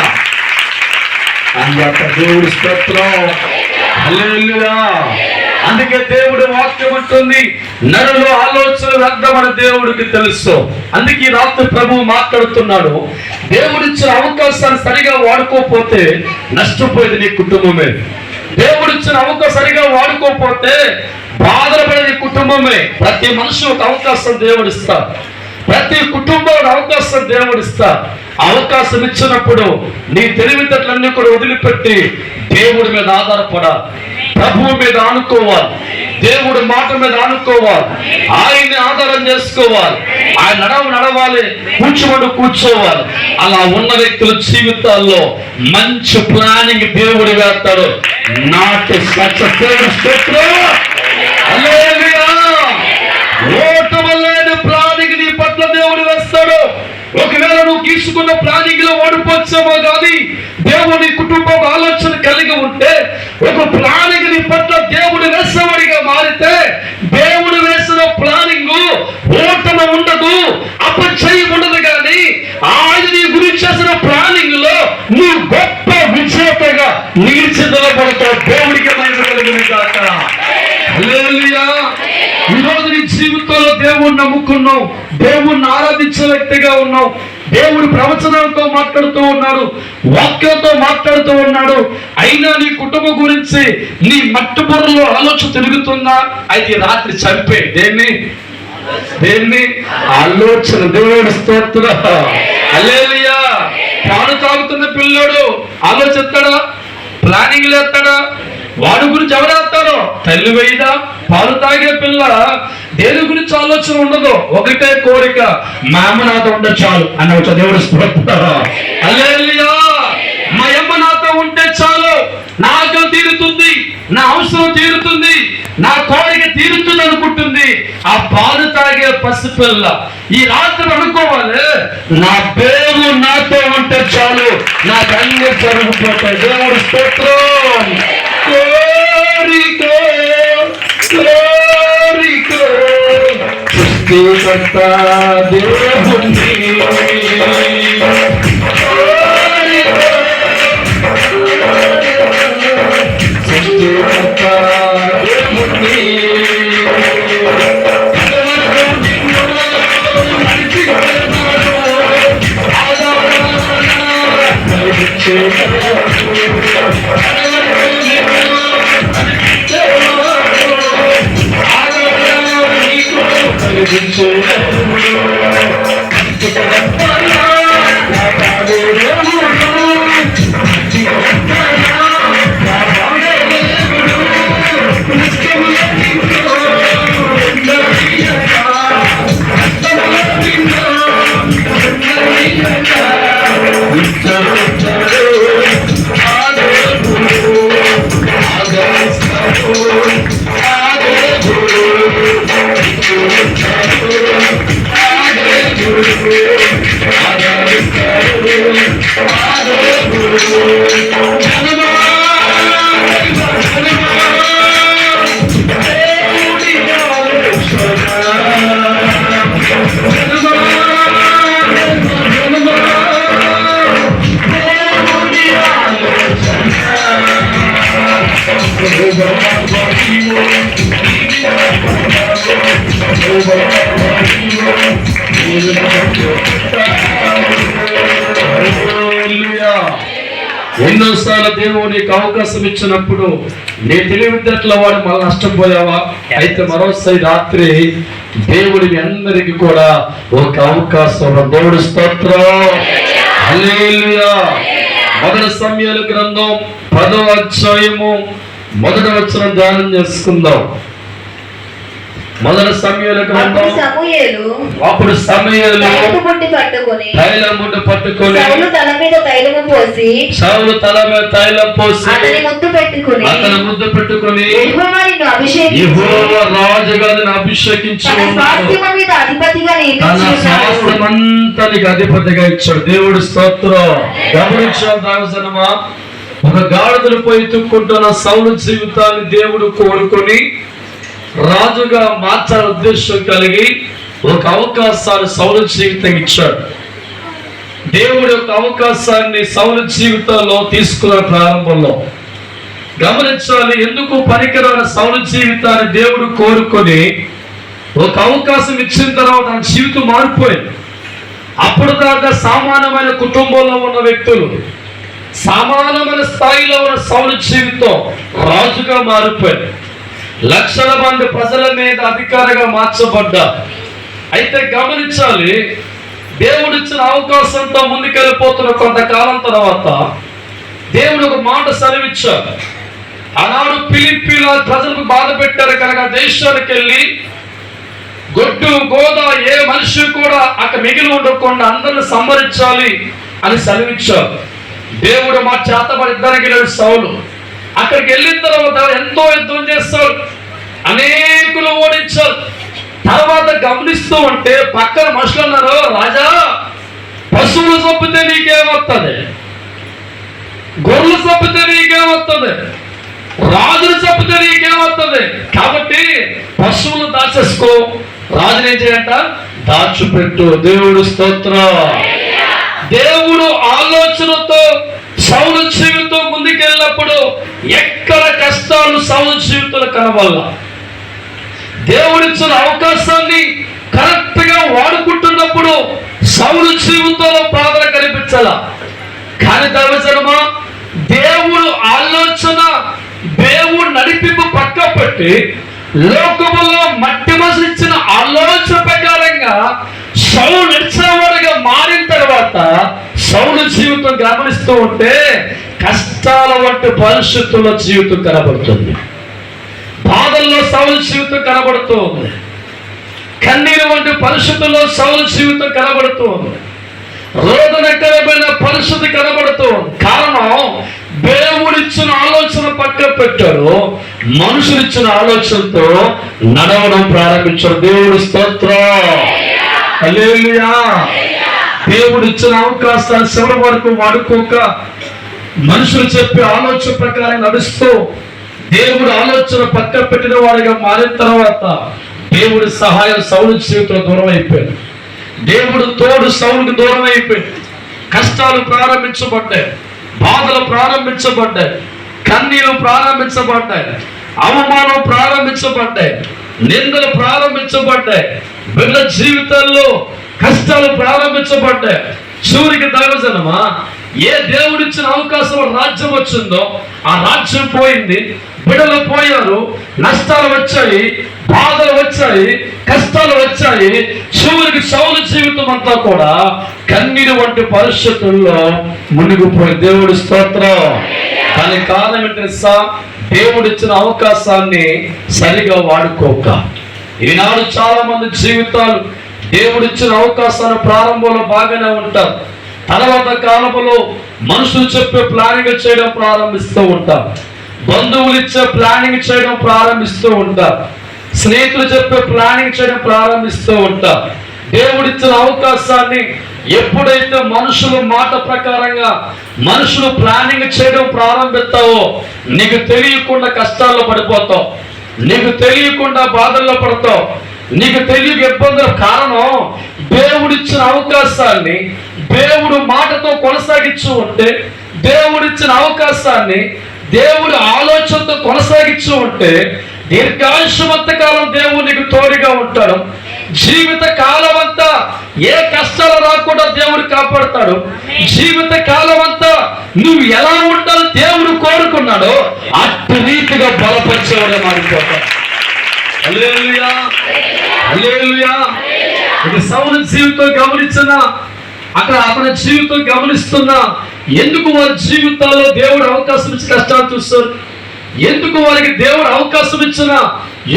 దేవుడి స్తోత్రం. హల్లెలూయా. అందుకే దేవుడు వాక్యం ఉంటుంది, నరులో ఆలోచన వ్యర్థమని దేవుడికి తెలుసు. అందుకే ఈ రాత్రి ప్రభువు మాట్లాడుతున్నాడు, దేవుడిచ్చిన అవకాశాన్ని సరిగా వాడుకోకపోతే నష్టపోయేది నీ కుటుంబమే. దేవుడిచ్చిన అవకాశం సరిగా వాడుకోకపోతే బాధపడే నీ కుటుంబమే. ప్రతి మనిషి ఒక అవకాశం దేవుడిస్తారు, ప్రతి కుటుంబం అవకాశం దేవుడిస్తారు. అవకాశం ఇచ్చినప్పుడు నీ తెలివితేటలన్నీ కూడా వదిలిపెట్టి దేవుడి మీద ఆధారపడాలి, ప్రభువు మీద ఆనుకోవాలి, దేవుడి మాట మీద ఆనుకోవాలి, ఆయన్ని ఆధారం చేసుకోవాలి, ఆయన నడవాలి, కూర్చోవాలి. అలా ఉన్న వ్యక్తుల జీవితాల్లో మంచి ప్లానింగ్ దేవుడు వేస్తాడు. నాటి ఓటమలేని ప్లానింగ్ నీ పట్ల దేవుడు వేస్తాడు. ఒకవేళ నువ్వు గీసుకున్న ప్లానింగ్ లో ఓడిపోవచ్చేమో కానీ దేవుడి కుటుంబం ఆలోచన కలిగి ఉంటే, ఒక ప్లానింగ్ నీ పట్ల దేవుడు వేసేవాడిగా మారితే, దేవుడు వేసిన ప్లానింగ్ ఓటమ ఉండదు, అపజయం ఉండదు. కానీ ఆయన నీ గురించి చేసిన ప్లానింగ్ లో నువ్వు గొప్ప విజేతగా నిలిచి నిలబడతావు. దేవుడికి మహిమ కలుగును గాక. హల్లెలూయా. ఈరోజు నీ జీవితంలో దేవుణ్ణి నమ్ముకున్నావు, దేవుణ్ణి ఆరాధించే వ్యక్తిగా ఉన్నావు, దేవుడు ప్రవచనాలతో మాట్లాడుతూ ఉన్నాడు, వాక్యంతో మాట్లాడుతూ ఉన్నాడు. అయినా నీ కుటుంబం గురించి నీ మట్టుబుర్రలో ఆలోచన తిరుగుతుందా? అయితే రాత్రి చంపే దేన్ని ఆలోచన. దేవుడు స్తోత్రం. హల్లెలూయా. పాలు తాగుతున్న పిల్లోడు ఆలోచిస్తాడా? ప్లానింగ్ లేస్తాడా? వాడి గురించి ఎవరేస్తారో తల్లి వేయదా? పాలు తాగే పిల్ల దేని గురించి ఆలోచన ఉండదు, ఒకటే కోరిక, మా అమ్మ నాతో ఉంటే చాలు అన్న దేవుడు స్తోత్రం. హల్లెలూయా. మా అమ్మ నాతో ఉంటే చాలు, నా ఆకలి తీరుతుంది, నా అవసరం తీరుతుంది, నా కోరిక తీరుతుంది అనుకుంటుంది ఆ పాలు తాగే పసిపిల్ల. ఈ రాత్రి అనుకోవాలి, నా దేవుడు నాతో ఉంటే చాలు, నాకు అన్ని జరిగిపోతాయి. దేవుడు స్తోత్రం. సృష్టికర్త దేవుని ఎన్నోసార్లు దేవుడు నీకు అవకాశం ఇచ్చినప్పుడు నీ తెలివితేటల వాడు మళ్ళీ నష్టపోయావా? అయితే మరోసారి రాత్రి దేవుడి అందరికి కూడా ఒక అవకాశం. దేవుడి స్తోత్రం. హల్లెలూయా. మొదటి సమూయేలు గ్రంథం 10వ అధ్యాయము 1వ వచనం ధ్యానం చేసుకుందాం. మొదటి సమూయేలు గ్రంథం. అప్పుడు సమూయేలు తైలము పట్టుకొని సౌలు తల మీద తైలం పోసి అతని ముద్దు పెట్టుకొని యెహోవా రాజుగా నిన్ను అభిషేకించి తన స్వాస్థ్యమంతనికి అధిపతిగా ఇచ్చాడు. దేవుడి స్తోత్రం. గమనించాం దావజనమా, ఒక గాడిదలు పోయి తుక్కుంటున్న సౌలు జీవితాన్ని దేవుడు కోరుకొని రాజుగా మార్చాల ఉద్దేశం కలిగి ఒక అవకాశాన్ని సౌలు జీవితం ఇచ్చాడు. దేవుడి యొక్క అవకాశాన్ని సౌలు జీవితంలో తీసుకున్న ప్రారంభంలో గమనించాలి. ఎందుకు పనికిరాని సౌలు జీవితాన్ని దేవుడు కోరుకొని ఒక అవకాశం ఇచ్చిన తర్వాత తన జీవితం మారిపోయింది. అప్పుడు దాకా సామాన్యమైన కుటుంబంలో ఉన్న వ్యక్తులు, సామాన్యమైన స్థాయిలో ఉన్న సౌలు జీవితం రాజుగా మారిపోయింది. లక్షల మంది ప్రజల మీద అధికారిగా మార్చబడ్డా. అయితే గమనించాలి, దేవుడు ఇచ్చిన అవకాశంతో ముందుకెళ్ళిపోతున్న కొంతకాలం తర్వాత దేవుడు ఒక మాట సెలవిచ్చాడు. ఆనాడు ఫిలిప్పీల ప్రజలకు బాధ పెట్టారు కనుక దేశానికి వెళ్ళి గొడ్డు గోద ఏ మనిషి కూడా అక్కడ మిగిలి ఉండకుండా అందరిని సంహరించాలి అని సెలవిచ్చాడు. దేవుడు మా చేతబడి ఇద్దరికి సౌలు అక్కడికి వెళ్ళిన తర్వాత ఎంతో యుద్ధం చేస్తాడు, అనేకులు ఓడించారు. తర్వాత గమనిస్తూ ఉంటే పక్కన మనుషులు అన్నారు, రాజా పశువులు చంపితే నీకేమవుతుంది, గొర్రెలు చంపితే నీకేమవుతుంది, రాజులు చంపితే నీకేమవుతుంది, కాబట్టి పశువులు దాచేసుకో, రాజుని ఏం చేయంట దాచిపెట్టు. దేవుడు స్తోత్రం. దేవుడు ఆలోచనతో సౌలు జీవితం ముందుకెళ్ళినప్పుడు ఎక్కడ కష్టాలు సౌలు జీవితంలో కనవల్ల. దేవుడిచ్చిన అవకాశాన్ని కరెక్ట్ గా వాడుకుంటున్నప్పుడు సౌలు జీవితంలో బాధ కనిపించాల. కానీ దైవజనమా, దేవుడు ఆలోచన, దేవుడు నడిపింపు పక్క పెట్టి లోకములో మట్టి మనిషి ఇచ్చిన ఆలోచన ప్రకారంగా సౌలు నడిచేవాడిగా మారిన తర్వాత సౌలు జీవితం గమనిస్తూ ఉంటే కష్టాల వంటి పరిస్థితుల్లో జీవితం కనబడుతుంది. బాధల్లో సౌలు జీవితం కనబడుతూ ఉంది. కన్నీరు వంటి పరిస్థితుల్లో సౌలు జీవితం కనబడుతూ ఉంది. రోదనకరమైన పరిస్థితి కనబడుతూ ఉంది. కారణం, దేవుడిచ్చిన ఆలోచన పక్క పెట్టారు, మనుషులిచ్చిన ఆలోచనతో నడవడం ప్రారంభించారు. దేవుడు స్తోత్రం. హల్లెలూయా. దేవుడు ఇచ్చిన అవకాశాలు చివరి వరకు వాడుకోక మనుషులు చెప్పే ఆలోచన ప్రకారం నడుస్తూ దేవుడు ఆలోచన పక్క పెట్టిన వాడిగా మారిన తర్వాత దేవుడి సహాయం సౌలు జీవితంలో దూరం అయిపోయింది. దేవుడు తోడు సౌలుకి దూరం అయిపోయింది. కష్టాలు ప్రారంభించబడ్డాయి, బాధలు ప్రారంభించబడ్డాయి, కన్నీళ్లు ప్రారంభించబడ్డాయి, అవమానం ప్రారంభించబడ్డాయి, నిందలు ప్రారంభించబడ్డాయి, బిడ్డ జీవితాల్లో కష్టాలు ప్రారంభించబడ్డాయి. చివరికి దైవజనమా, ఏ దేవుడిచ్చిన అవకాశం రాజ్యం వచ్చిందో ఆ రాజ్యం పోయింది, బిడ్డలు పోయారు, నష్టాలు వచ్చాయి, బాధలు వచ్చాయి, కష్టాలు వచ్చాయి. చివరికి సౌలు జీవితం అంతా కూడా కన్నీరు వంటి పరిస్థితుల్లో మునిగిపోయి. దేవుడి స్తోత్రం. దానికి కారణం ఏంటంటే దేవుడిచ్చిన అవకాశాన్ని సరిగా వాడుకోక. ఈనాడు చాలా మంది జీవితాలు దేవుడిచ్చిన అవకాశాన్ని ప్రారంభంలో బాగానే ఉంటారు, తర్వాత కాలంలో మనుషులు చెప్పే ప్లానింగ్ చేయడం ప్రారంభిస్తూ ఉంటారు, బంధువులు ఇచ్చే ప్లానింగ్ చేయడం ప్రారంభిస్తూ ఉంటారు, స్నేహితులు చెప్పే ప్లానింగ్ చేయడం ప్రారంభిస్తూ ఉంటారు. దేవుడిచ్చిన అవకాశాన్ని ఎప్పుడైతే మనుషులు మాట ప్రకారంగా మనుషులు ప్లానింగ్ చేయడం ప్రారంభిస్తావో నీకు తెలియకుండా కష్టాల్లో పడిపోతావు, నీకు తెలియకుండా బాధల్లో పడతావు, నీకు తెలియక ఇబ్బందుల కారణం దేవుడిచ్చిన అవకాశాన్ని దేవుడు మాటతో కొనసాగించు ఉంటే, దేవుడిచ్చిన అవకాశాన్ని దేవుడి ఆలోచనతో కొనసాగించు ఉంటే దీర్ఘాయుష్మంత కాలం దేవుడు నీకు తోడుగా ఉంటాడు. జీవిత కాలం అంతా ఏ కష్టాలు రాకుండా దేవుడు కాపాడుతాడు. జీవిత కాలం అంతా నువ్వు ఎలా ఉండాలో దేవుడు కోరుకున్నాడో అట్టి రీతిగా బలపరిచేవాడే మారిపోతాడు. హల్లెలూయా, హల్లెలూయా. ఇది సౌలు జీవితం గమనించిన అక్కడ అతని జీవితం గమనిస్తున్నా ఎందుకు వారి జీవితాల్లో దేవుడు అవకాశం ఇచ్చి కష్టాలు చూస్తారు, ఎందుకు వారికి దేవుడు అవకాశం ఇచ్చినా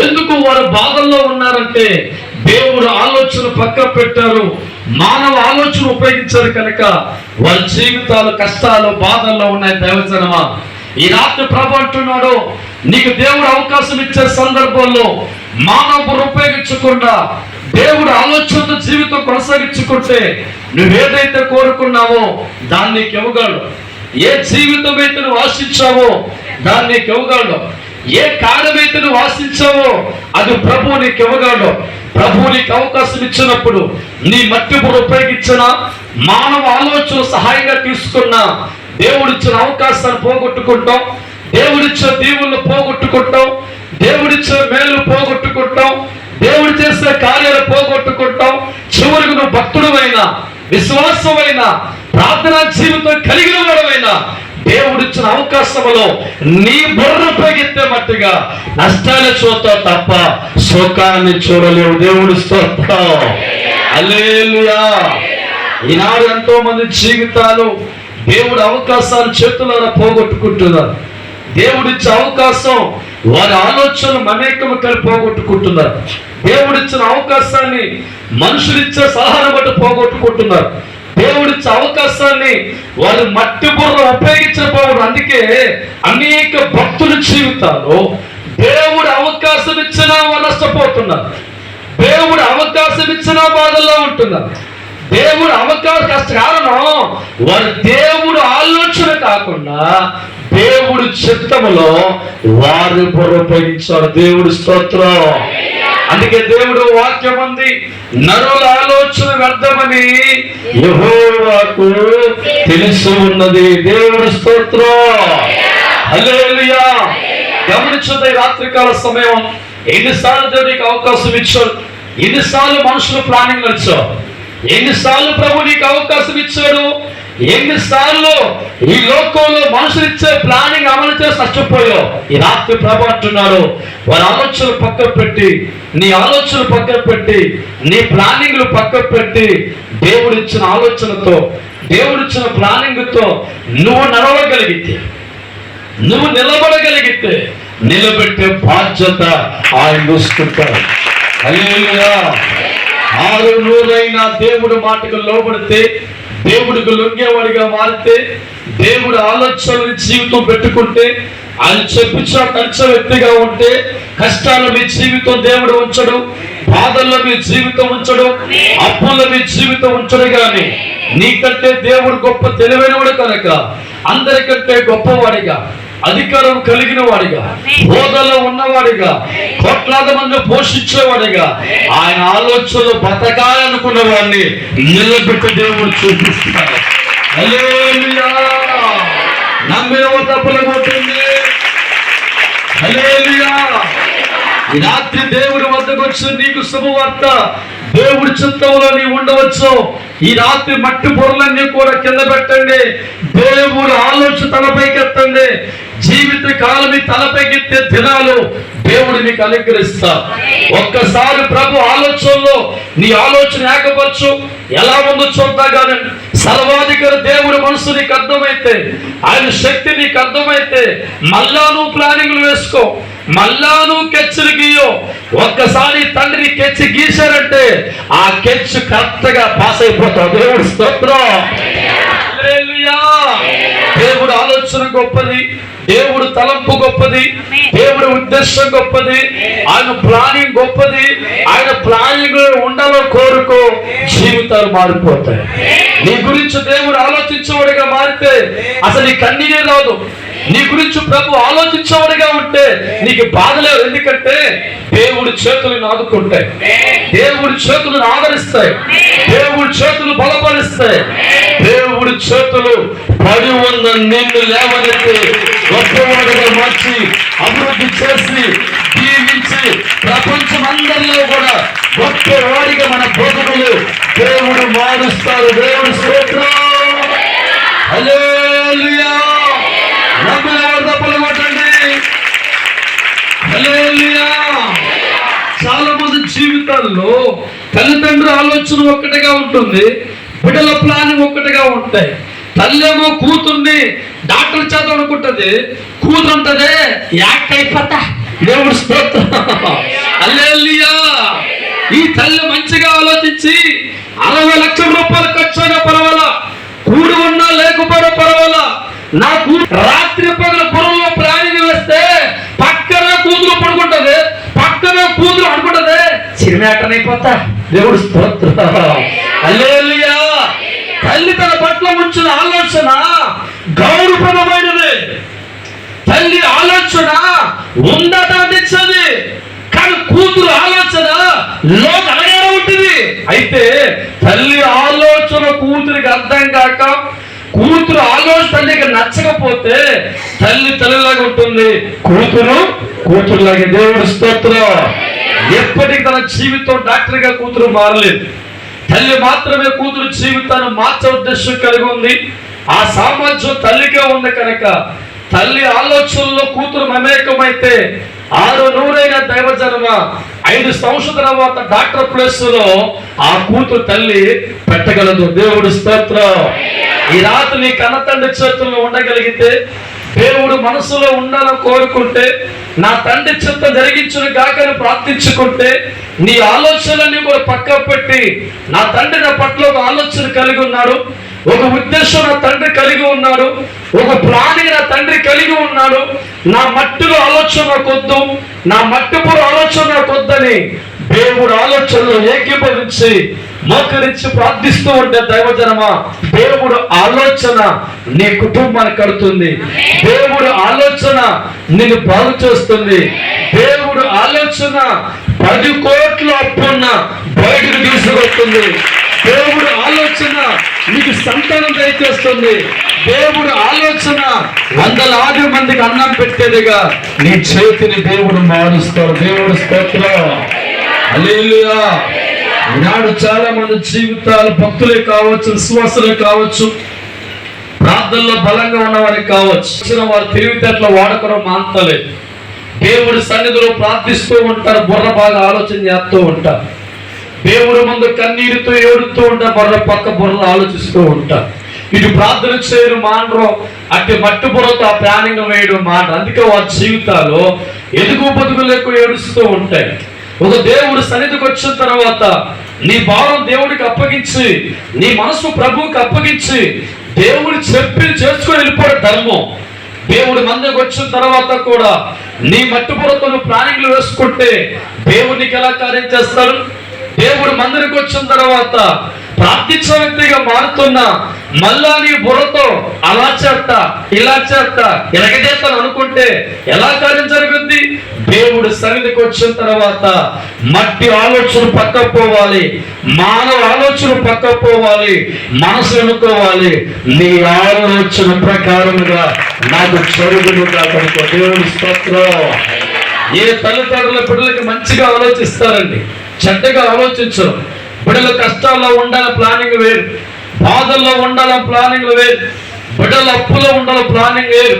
ఎందుకు వారు బాధల్లో ఉన్నారంటే దేవుడు ఆలోచన పక్క పెట్టారు, మానవ ఆలోచన ఉపయోగించారు కనుక వారి జీవితాలు కష్టాలు బాధల్లో ఉన్నాయి. దైవజనమా, ఈ రాత్రి ప్రభు అంటున్నాడు, నీకు దేవుడు అవకాశం ఇచ్చే సందర్భంలో మానవుడు ఉపయోగించకుండా దేవుడు ఆలోచనతో జీవితం కొనసాగించుకుంటే నువ్వేదైతే కోరుకున్నావో దాన్ని నీకు ఇవ్వగలడు. ఏ జీవితం అయితే నువ్వు ఆశించావో దాన్ని నీకు ఇవ్వగలడు. ఏ కార్యమైతే నువ్వు ఆశించావో అది ప్రభువు నీకు ఇవ్వగలడు. ప్రభువు నీకు అవకాశం ఇచ్చినప్పుడు నీ మట్టిపుడు ఉపయోగించిన మానవ ఆలోచన సహాయంగా తీసుకున్నా దేవుడిచ్చిన అవకాశాన్ని పోగొట్టుకుంటాం, దేవుడిచ్చిన దీవులను పోగొట్టుకుంటాం, దేవుడిచ్చిన మేలు పోగొట్టుకుంటాం, దేవుడు చేసే కార్యాలు పోగొట్టుకుంటాం. చివరికి నువ్వు భక్తుడమైనా విశ్వాసమైన ప్రార్థనా జీవితం కలిగిన వాడమైనా దేవుడిచ్చిన అవకాశంలో నీ బుర్ర ఉపయోగిస్తే మట్టుగా నష్టాన్ని చూస్తావు తప్ప సుఖాన్ని చూడలేవు. దేవుడి స్తోత్రం, హల్లెలూయా. ఈనాడు ఎంతో మంది జీవితాలు దేవుడి అవకాశాలు చేతులారా పోగొట్టుకుంటున్నారు. దేవుడిచ్చే అవకాశం వారి ఆలోచనలు అనేకము కలిపి పోగొట్టుకుంటున్నారు. దేవుడిచ్చిన అవకాశాన్ని మనుషులిచ్చే సలహాను బట్టి పోగొట్టుకుంటున్నారు. దేవుడిచ్చే అవకాశాన్ని వారు మట్టి బుర్ర ఉపయోగించకపోవడం. అందుకే అనేక భక్తుల జీవితాలు దేవుడు అవకాశం ఇచ్చినా వారు నష్టపోతున్నారు, దేవుడు అవకాశం ఇచ్చినా బాధల్లో ఉంటున్నారు. దేవుడు అవకాశం కారణం వారు దేవుడు ఆలోచన కాకుండా దేవుడు చిత్తములో వారు బుర్ర ఉపయోగించారు. దేవుడు స్తోత్రం. అందుకే దేవుడు వాక్యం ఉంది, నరుల ఆలోచన వ్యర్థమని యెహోవాకు తెలుసు ఉన్నది. దేవుడు స్తోత్రం, హల్లెలూయా. గమనించండి, రాత్రికాల సమయం ఎన్నిసార్లు దేవుడికి అవకాశం ఇచ్చాడు, ఎన్నిసార్లు మనుషులు ప్లానింగ్ నడిచావు, ఎన్నిసార్లు ప్రభు నీకు అవకాశం ఇచ్చాడు, ఎన్నిసార్లు ఈ లోకంలో మనుషులు ఇచ్చే ప్లానింగ్ అమలు చేసి నష్టపోయావు. ఈ రాత్రి ప్రభు అంటున్నాడు, వారి ఆలోచనలు పక్కన పెట్టి, నీ ఆలోచనలు పక్కన పెట్టి, నీ ప్లానింగ్లు పక్కన పెట్టి దేవుడిచ్చిన ఆలోచనతో దేవుడిచ్చిన ప్లానింగ్తో నువ్వు నడవగలిగితే, నువ్వు నిలబడగలిగితే నిలబెట్టే బాధ్యత ఆయన చూసుకుంటాడు. హల్లెలూయా. 600 దేవుడు మాటకు లోబడితే, దేవుడికి లొంగేవాడిగా మారితే, దేవుడు ఆలోచనలు జీవితం పెట్టుకుంటే, ఆయన చెప్పించా కలిసే వ్యక్తిగా ఉంటే, కష్టాల్లో మీ జీవితం దేవుడు ఉంచడు, బాధల్లో మీ జీవితం ఉంచడు, అప్పుల్లో మీ జీవితం ఉంచడు. కానీ నీకంటే దేవుడు గొప్ప తెలివైనవాడు కనుక అందరికంటే గొప్పవాడిగా, అధికారం కలిగిన వాడిగా, హోదాలో ఉన్నవాడిగా, కోట్లాది మంది పోషించేవాడిగా, ఆయన ఆలోచనలు బతకాలనుకున్న వాడిని నిలబెట్టి దేవుడు చూపిస్తాడు. హల్లెలూయా. నమ్మిన తప్పులు కొట్టింది. హల్లెలూయా. ఈ రాత్రి దేవుడి వద్దకు వచ్చి నీకు శుభవార్త, దేవుడి చిత్తంలో నీవు ఉండవచ్చు. ఈ రాత్రి మట్టి బుర్రలన్నీ కూడా కింద పెట్టండి, దేవుడు ఆలోచన తలపైకెత్తండి. జీవిత కాలం మీ తలపైకెత్తే దినాలు దేవుడు నీకు అనుగ్రహిస్తా. ఒక్కసారి ప్రభు ఆలోచనలో నీ ఆలోచన ఏకపరచు. ఎలా ఉందో చూద్దా కానీ సర్వాధికారి దేవుడు మనసు నీకు అర్థమైతే, ఆయన శక్తి నీకు అర్థమైతే మళ్ళా నువ్వు ప్లానింగ్లు వేసుకో, మళ్ళా నువ్వు కెచ్చులు గీయో. ఒక్కసారి తండ్రి కెచ్చి గీశారంటే ఆ కెచ్చు కరెక్ట్ గా పాస్ అయిపోతావు. దేవుడు స్తోత్రం, హల్లెలూయా. దేవుడు ఆలోచన గొప్పది, దేవుడు తలంపు గొప్పది, దేవుడు ఉద్దేశం గొప్పది, ఆయన ప్లానింగ్ గొప్పది. ఆయన ప్లానింగ్ ఉండాలో కోరుకో, జీవితాలు మారిపోతాయి. నీ గురించి దేవుడు ఆలోచించేవాడిగా మారితే అసలు నీ కన్నీరే రాదు. నీ గురించి ప్రభు ఆలోచించేవాడిగా ఉంటే నీకు బాధ లేదు. ఎందుకంటే దేవుడి చేతులను ఆదుకుంటాయి, దేవుడి చేతులను ఆదరిస్తాయి, దేవుడి చేతులు బలపరుస్తాయి, దేవుడి చేతులు పడి ఉన్న నిన్ను లేవనెత్తి గొప్పవాడిగా మార్చి అభివృద్ధి చేసి దీవించి ప్రపంచం అందరిలో కూడా గొప్పవాడిగా మన బతుకులు దేవుడు మారుస్తారు. దేవుడి స్తోత్రం, హల్లెలూయా. చాలా మంది జీవితాల్లో తల్లిదండ్రుల ఆలోచన ఒక్కటిగా ఉంటుంది, బిడ్డల ప్లానింగ్ ఒక్కటిగా ఉంటాయి. తల్లేమో కూతుర్ని డాక్టర్ చేద్దాం అనుకుంటది, కూతురు ఉంటదే యాక్ట్ అయిపోతా. దేవుడు స్తోత్రం. హల్లెలూయా. ఈ తల్లి మంచిగా ఆలోచించి 60 లక్షల రూపాయలు ఖర్చు అయినా పర్వాలా, కూడు ఉన్నా లేకపోయినా పర్వాలా, నా కూతురు రాత్రి పగల పొలంలో ప్లానింగ్ వేస్తే పక్కన కూతురు పడుకుంటది, పక్కన కూతురు అనుకుంటది సినిమాటన్ అయిపోతా. దేవుడు స్తోత్రం. హల్లెలూయా. తల్లి తన పట్ల ఉంచిన ఆలోచన గౌరవప్రదమైనది. తల్లి ఆలోచన ఉండటాన్నిచ్చది, కానీ కూతురు ఆలోచన అలాగే ఉంటుంది. అయితే తల్లి ఆలోచన కూతురికి అర్థం కాక, కూతురు ఆలోచన తల్లికి నచ్చకపోతే తల్లి తల్లిలాగా ఉంటుంది, కూతురు కూతురులాగే. దేవుడు స్తోత్రం. ఎప్పటికీ తన జీవితం డాక్టర్గా కూతురు మారలేదు. తల్లి మాత్రమే కూతురు జీవితాన్ని మార్చే ఉద్దేశం కలిగి ఉంది. ఆ సామర్థ్యం తల్లికే ఉంది కనుక తల్లి ఆలోచనలో కూతురు మమేకమైతే 600 దైవజనమ 5 సంవత్సరాల తర్వాత డాక్టర్ ప్లేస్ లో ఆ కూతురు తల్లి పెట్టగలదు. దేవుడు స్తోత్రం. ఈ రాత్రి నీ కన్న తండ్రి చేతుల్లో ఉండగలిగితే, దేవుడు మనసులో ఉండాలని కోరుకుంటే, నా తండ్రి చిత్తం జరిగించును గాకని ప్రార్థించుకుంటే, నీ ఆలోచనలన్నీ కూడా పక్క పెట్టి, నా తండ్రి నా పట్ల ఒక ఆలోచన కలిగి ఉన్నాడు, ఒక ఉద్దేశం నా తండ్రి కలిగి ఉన్నాడు, ఒక ప్లానింగ్ నా తండ్రి కలిగి ఉన్నాడు, నా మట్టిలో ఆలోచన నాకొద్దు, నా మట్టిపూర్ ఆలోచన నాకొద్దని దేవుడు ఆలోచనలో ఏకీభవించి మోకరించి ప్రార్థిస్తూ ఉంటే దైవజనమా, దేవుడు ఆలోచన నీ కుటుంబాన్ని కడుతుంది. దేవుడు ఆలోచన నిన్ను బాగు చేస్తుంది. దేవుడు ఆలోచన 10 కోట్ల అప్పున్న బయటకు తీసుకొస్తుంది. దేవుడు ఆలోచన నీకు సంతానం దయచేస్తుంది. దేవుడు ఆలోచన 100,000 మందికి అన్నం పెట్టేదిగా నీ చేతిని దేవుడు మారుస్తాడు. దేవుడు స్తోత్రం. హల్లెలూయా. ఈనాడు చాలా మంది జీవితాలు భక్తులే కావచ్చు, విశ్వాసులే కావచ్చు, ప్రార్థనలో బలంగా ఉన్నవారికి కావచ్చు, వారు తెలివితేటల వాడకరం మాంతలేదు. దేవుడి సన్నిధిలో ప్రార్థిస్తూ ఉంటారు, బుర్ర బాగా ఆలోచన చేస్తూ ఉంటారు. దేవుడి ముందు కన్నీరుతో ఏడుతూ ఉంటారు, బుర్రలో ఆలోచిస్తూ ఉంటారు. ఇటు ప్రార్థన చేయరు మానరు, అటు మట్టి బుర్రతో ఆ ప్లానింగ్ వేయడం మానరు. అందుకే వారి జీవితాలు ఎదుగు బతుకు లేక ఏడుస్తూ ఉంటాయి. ఒక దేవుడు సన్నిధికి వచ్చిన తర్వాత నీ భావం దేవుడికి అప్పగించి, నీ మనసు ప్రభువుకి అప్పగించి, దేవుడు చెప్పి చేసుకొని వెళ్ళిపోవడం ధర్మం. దేవుడి మందికి వచ్చిన తర్వాత కూడా నీ మట్టి బుర్రతో ప్లానింగ్లు వేసుకుంటే దేవుడికి ఎలా కార్యం చేస్తారు? దేవుడు మందిరికి వచ్చిన తర్వాత ప్రార్థించే వ్యక్తిగా మారుతున్నా మళ్ళా నీ బుర్రతో అలా చేస్తా, ఇలా చేస్తా, ఇలాగ చేస్తాను అనుకుంటే ఎలా కార్యం జరుగుద్ది? దేవుడు సన్నిధికి వచ్చిన తర్వాత మట్టి ఆలోచన పక్కకు పోవాలి, మానవ ఆలోచన పక్కకు పోవాలి, మనసు అనుకోవాలి, నీ ఆలోచన ప్రకారముగా నాకు జరుగునుగా కనుకో. దేవుడి స్తోత్రం. ఏ తల్లిదండ్రుల బిడ్డలకి మంచిగా ఆలోచిస్తారండి, చెడ్డగా ఆలోచించరు. బిడ్డలు కష్టాల్లో ఉండాలని ప్లానింగ్ వేరు, బాధల్లో ఉండాలని ప్లానింగ్ వేరు, బిడ్డలు అప్పులో ఉండాలని ప్లానింగ్ వేరు.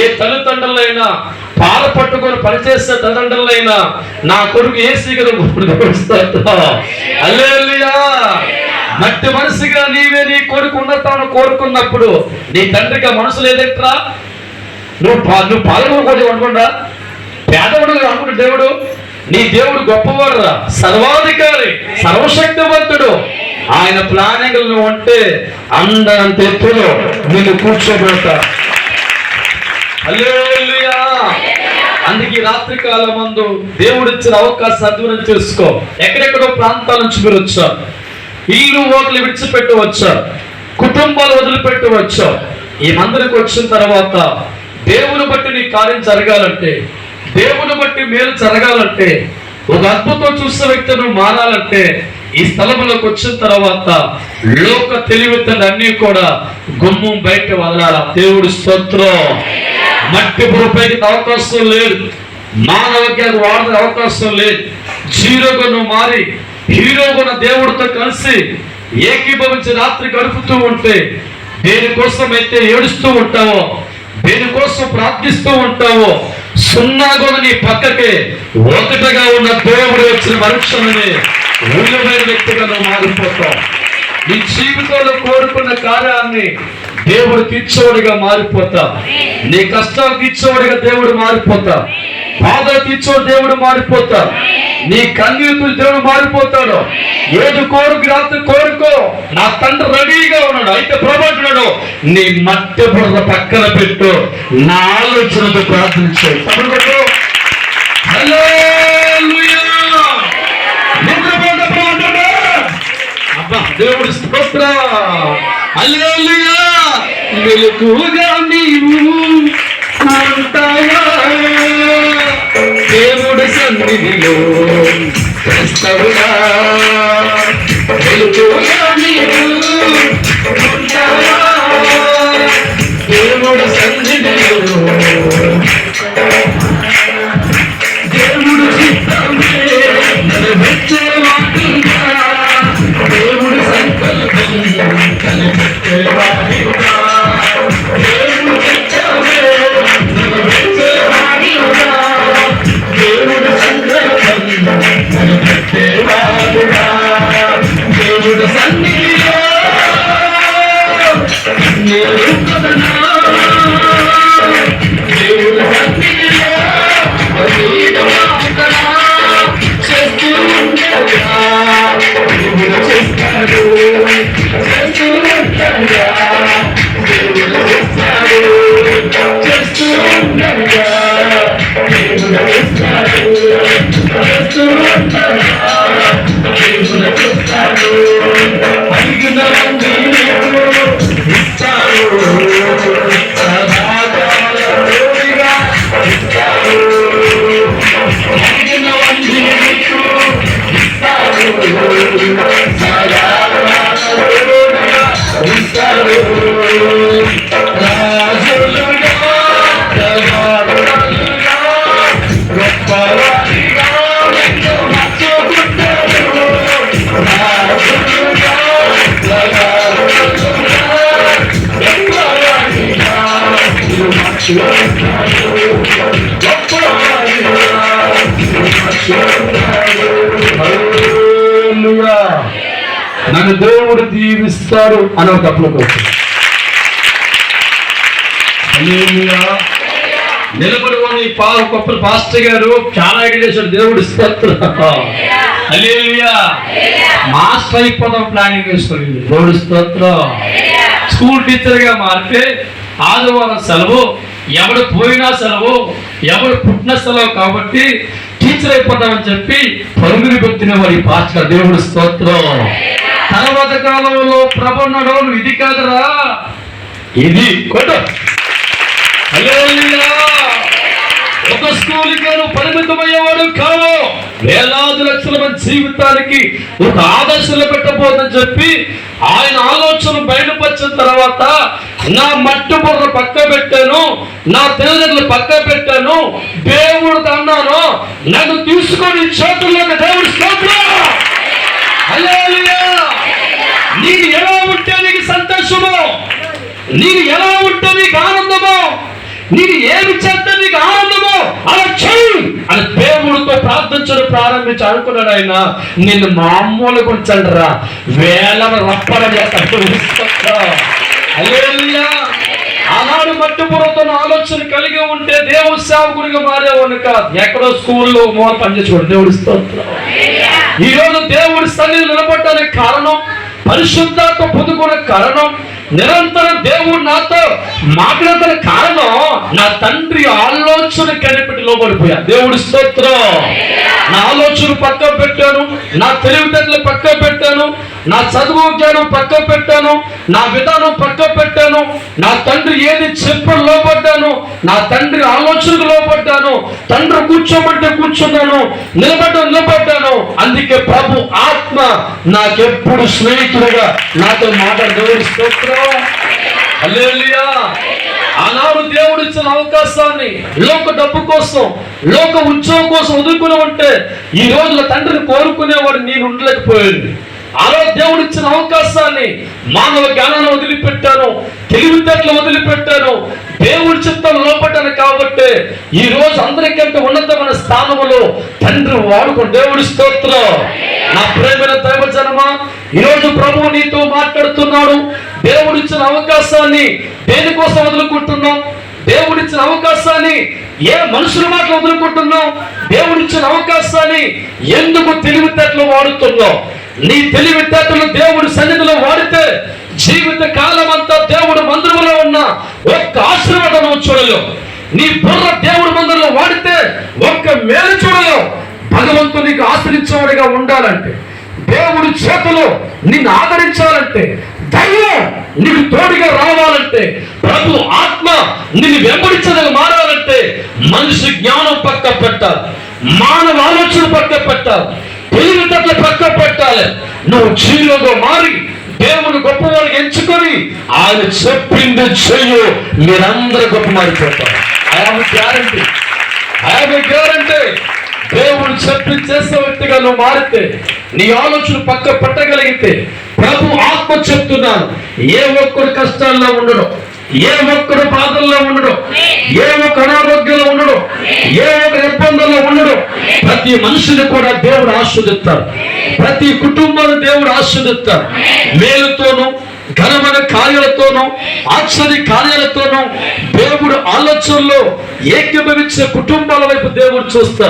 ఏ తల్లిదండ్రులైనా పాల పట్టుకొని పనిచేసే తల్లిదండ్రులైనా నా కొడుకు ఏసీ కదా హల్లెలూయా. మట్టి మనసుగా నీవే నీ కొడుకు ఉన్నతాను కోరుకున్నప్పుడు నీ తండ్రికి మనసు లేదంటరా? నువ్వు పాలన కూడా అనుకుండా పేదవాడు అనుకుంటే దేవుడు నీ దేవుడు గొప్పవాడు, సర్వాధికారి, సర్వశక్తివంతుడు. ఆయన ప్లానింగ్ నువ్వు ఉంటే అందంత ఎత్తులో నిన్ను కూర్చోబెడతా. హల్లెలూయా. అందుకే రాత్రి కాలం మందు దేవుడు ఇచ్చిన అవకాశం సద్వినియోగం చేసుకో. ఎక్కడెక్కడో ప్రాంతాల నుంచి మీరు వచ్చారు, ఇల్లు ఓట్లు విడిచిపెట్టి వచ్చారు, కుటుంబాలు వదిలిపెట్టి వచ్చావు. ఈ మందిరికి వచ్చిన తర్వాత దేవుని బట్టి నీ కార్యం జరగాలంటే, దేవుని బట్టి మేలు జరగాలంటే, ఒక అద్భుతం చూసే వ్యక్తి నువ్వు మారాలంటే ఈ స్థలంలోకి వచ్చిన తర్వాత లోక తెలివితేటలన్నీ కూడా గుమ్మం బయట వదలాల. దేవుడి స్తోత్రం. మట్టి రూపాయికి అవకాశం లేదు, మానవకి వాడే అవకాశం లేదు. జీరోగా నువ్వు మారి హీరోగా దేవుడితో కలిసి ఏకీభవించి రాత్రి గడుపుతూ ఉంటే, దేనికోసం అయితే ఏడుస్తూ ఉంటావో, దేనికోసం ప్రార్థిస్తూ ఉంటావో, సున్నాగా నీ పక్కకే ఒకటిగా ఉన్న దేవుడు వచ్చిన మనుషులని విలువైన వ్యక్తిగా నువ్వు మారిపోతావు. నీ జీవితంలో కోరుకున్న కార్యాన్ని దేవుడు తీర్చేవాడిగా మారిపోతా. నీ కష్టాలు తీర్చేవాడిగా దేవుడు మారిపోతా. బాధలు తీర్చేవాడు దేవుడు మారిపోతా. నీ కన్నీరు దేవుడు మారిపోతాడు. ఏది రాత్రి కోరుకో, నా తండ్రి రెడీగా ఉన్నాడు. అయితే ప్రభు అంటున్నాడు, నీ మట్టి బురద పక్కన పెట్టు, నా ఆలోచనతో ప్రార్థించు. అబ్బా దేవుడి స్తోత్ర. హల్లెలూయా. వెలుగుగా నీవు ఉంటావా దేవుడి సన్నిధిలో క్రైస్తవుడా. వెలుగుగా నీవు ఉంటావా దేవుడి సన్నిధిలో. దేవుడు చిత్తమే నెరవేర్చేవాడుగా, దేవుడి సంకల్పం కనిపెట్టేవాడుగా, దేవుడు చిత్తమే నెరవేర్చేవాడుగా, దేవుడి సంకల్పం కనిపెట్టేవాడుగా, దేవుడి సన్నిధిలో నేను కదనా, దేవుడి సన్నిధిలో చేస్తూ ఉండగా దేవుడు చేస్తాడు, చేస్తూ ఉండగా దేవుడు చేస్తాడు, చేస్తూ ఉండగా దేవుడు చేస్తాడు, చేస్తూ ఉండగా దేవుడు చేస్తాడు. అడిగినవన్నీ ఇస్తాడు, సదాకాలంగా ఇస్తాడు. అడిగినవన్నీ ఇస్తాడు, సదాకాలంగా ఇస్తాడు. రాజులుగా జగత్తులుగా గొప్పవారిగా మార్చుకుంటాడు. రాజులుగా జగత్తులుగా గొప్పవారిగా మార్చుకుంటాడు. గొప్పవారిగా మార్చుకుంటాడు. హల్లెలూయా. నన్ను దేవుడు దీవిస్తాడు అని ఒక తప్పులకు వచ్చింది. నిలబడుకొని గొప్ప పాస్టర్ గారు చాలా ఐడియా చేశాడు. దేవుడు స్తోత్రం. హల్లెలూయా. మాస్టర్ అయిపోదాం ప్లానింగ్ వేసుకోండి. దేవుడు స్తోత్రం. స్కూల్ టీచర్ గా మారితే ఆదివారం సెలవు, ఎవడు పోయినా సెలవు, ఎవడు పుట్టిన సెలవు కాబట్టి టీచర్ అయిపోతామని చెప్పి పరుగులు పెట్టిన వారి పాస్టర్. దేవుడు స్తోత్రం. తర్వాత కాలంలో ప్రభు అన్నాడు, నువ్వు ఇది కాదురా ఇది కొట్టు. హల్లెలూయా. ఒక స్కూల్కి నువ్వు పరిమితమయ్యేవాడు కావు. వేలాది లక్షల మంది జీవితానికి ఒక ఆదర్శంలో పెట్టబోదని చెప్పి ఆయన ఆలోచన బయటపరిచిన తర్వాత నా మట్టి బుర్ర పక్క పెట్టాను, నా తల్లిదండ్రులు పక్క పెట్టాను, దేవుడు అన్నాను, నన్ను తీసుకొని చేతుల్లోకి దేవుడు స్తోత్రం. హల్లెలూయా. నీకు ఎలా ఉంటే నీకు సంతోషము, నీకు ఎలా ఉంటే నీకు ఆనందము, నీకు ఏమి చేస్తే నీకు ఆనందము అలా చెయ్యి అని దేవుడితో ప్రార్థించడం ప్రారంభించి అనుకున్నాడు. ఆయన నిన్ను మామూలుగా ఉంచండి రా, వేల రప్పడ చేస్తాడు. హల్లెలూయా. ఆనాడు మట్టి బుర్రతో ఆలోచన కలిగి ఉంటే దేవుడు సేవకుడిగా మారేవాడు కాదు. ఎక్కడో స్కూల్లో మూల పనిచేసుకోండి. దేవుడి స్తోత్రం. ఈ రోజు దేవుడి సన్నిధిలో నిలబడటానికి కారణం, పరిశుద్ధాత్మ పొందుకునే కారణం, నిరంతరం దేవుడు నాతో మాట్లాడుతున్న కారణం, నా తండ్రి ఆలోచన కనిపెట్టి లోబడిపోయా. దేవుడి స్తోత్రం. నా ఆలోచన పక్క పెట్టాను, నా తెలివితేటలు పక్క పెట్టాను, నా చదువు జ్ఞానం పక్క పెట్టాను, నా విధానం పక్క పెట్టాను, నా తండ్రి ఏది చెప్పని లోపడ్డాను, నా తండ్రి ఆలోచనకు లోపడ్డాను, తండ్రి కూర్చోమంటే కూర్చున్నాను, నిలబడ్డాను. అందుకే ప్రభు ఆత్మ నాకెప్పుడు స్నేహితుడుగా నాతో మాట్లాడు. దేవుడి స్తోత్రం. హల్లెలూయా. ఆనాడు దేవుడు ఇచ్చిన అవకాశాన్ని లోక డబ్బు కోసం, లోక ఉద్యోగం కోసం వదులుకుని ఉంటే ఈ రోజుల తండ్రిని కోరుకునేవాడు నేను ఉండలేకపోయాడు. ఆరో దేవుడు ఇచ్చిన అవకాశాన్ని మానవ జ్ఞానాన్ని వదిలిపెట్టాను, తెలివితేటలు వదిలిపెట్టాను, దేవుడి చిత్తం లోపడ్డాను. కాబట్టి ఈ రోజు అందరికంటే ఉన్నతమైన స్థానంలో తండ్రి వాడుకో. దేవుడి స్తోత్రం. నా ప్రేమైన దైవజనమా, ఈరోజు ప్రభువు నీతో మాట్లాడుతున్నాడు. దేవుడిచ్చిన అవకాశాన్ని దేనికోసం వదులుకుంటున్నాం? దేవుడిచ్చిన అవకాశాన్ని ఏ మనుషుల మాటలు వదులుకుంటున్నావు? దేవుడిచ్చిన అవకాశాన్ని ఎందుకు తెలివితేటలు వాడుతున్నావు? నీ తెలివితేటలు దేవుడి సన్నిధిలో వాడితే జీవిత కాలం అంతా దేవుడు మందిరంలో ఉన్న ఒక్క ఆశీర్వాదం నువ్వు చూడలేవు. నీ బుర్ర దేవుడి మందిరంలో వాడితే ఒక్క మేలు చూడలేవు. భగవంతునికి ఆశ్రయించేవాడిగా ఉండాలంటే, దేవుడి చేతిలో నిన్ను ఆదరించాలంటే, దైవం నీకు తోడుగా రావాలంటే, ప్రభు ఆత్మ నిన్ను వెంబడించదని మారాలంటే మనిషి జ్ఞానం పక్క పెట్టాలి, మానవ ఆలోచన పక్క పెట్టాలి, తెలివితేటలు పక్క పెట్టాలి. నువ్వు జీరోగా మారి దేవుని గొప్పవాడికి ఎంచుకొని ఆయన చెప్పింది చెయ్యు, మీరందరూ గొప్ప మారిపోతారు. I have guarantee. దేవుడు చెప్పి చేసే వ్యక్తిగా నువ్వు మారితే, నీ ఆలోచన పక్క పెట్టగలిగితే, ప్రభు ఆత్మ చెప్తున్నాను, ఏ ఒక్కడు కష్టాల్లో ఉండడు, ఏ ఒక్కడు బాధల్లో ఉండడు, ఏ ఒక్క అనారోగ్యంలో ఉండడు, ఏ ఒక్క ఇబ్బందుల్లో ఉండడు. ప్రతి మనిషిని కూడా దేవుడు ఆశీర్వదిస్తాడు. ప్రతి కుటుంబాన్ని దేవుడు ఆశీర్వదిస్తాడు. మేలుతోనూ ఘనమైన కార్యాలతోనూ ఆశ్చర్య కార్యాలతోనూ దేవుడు ఆలోచనలో ఏకీభవించే కుటుంబాల వైపు దేవుడు చూస్తా.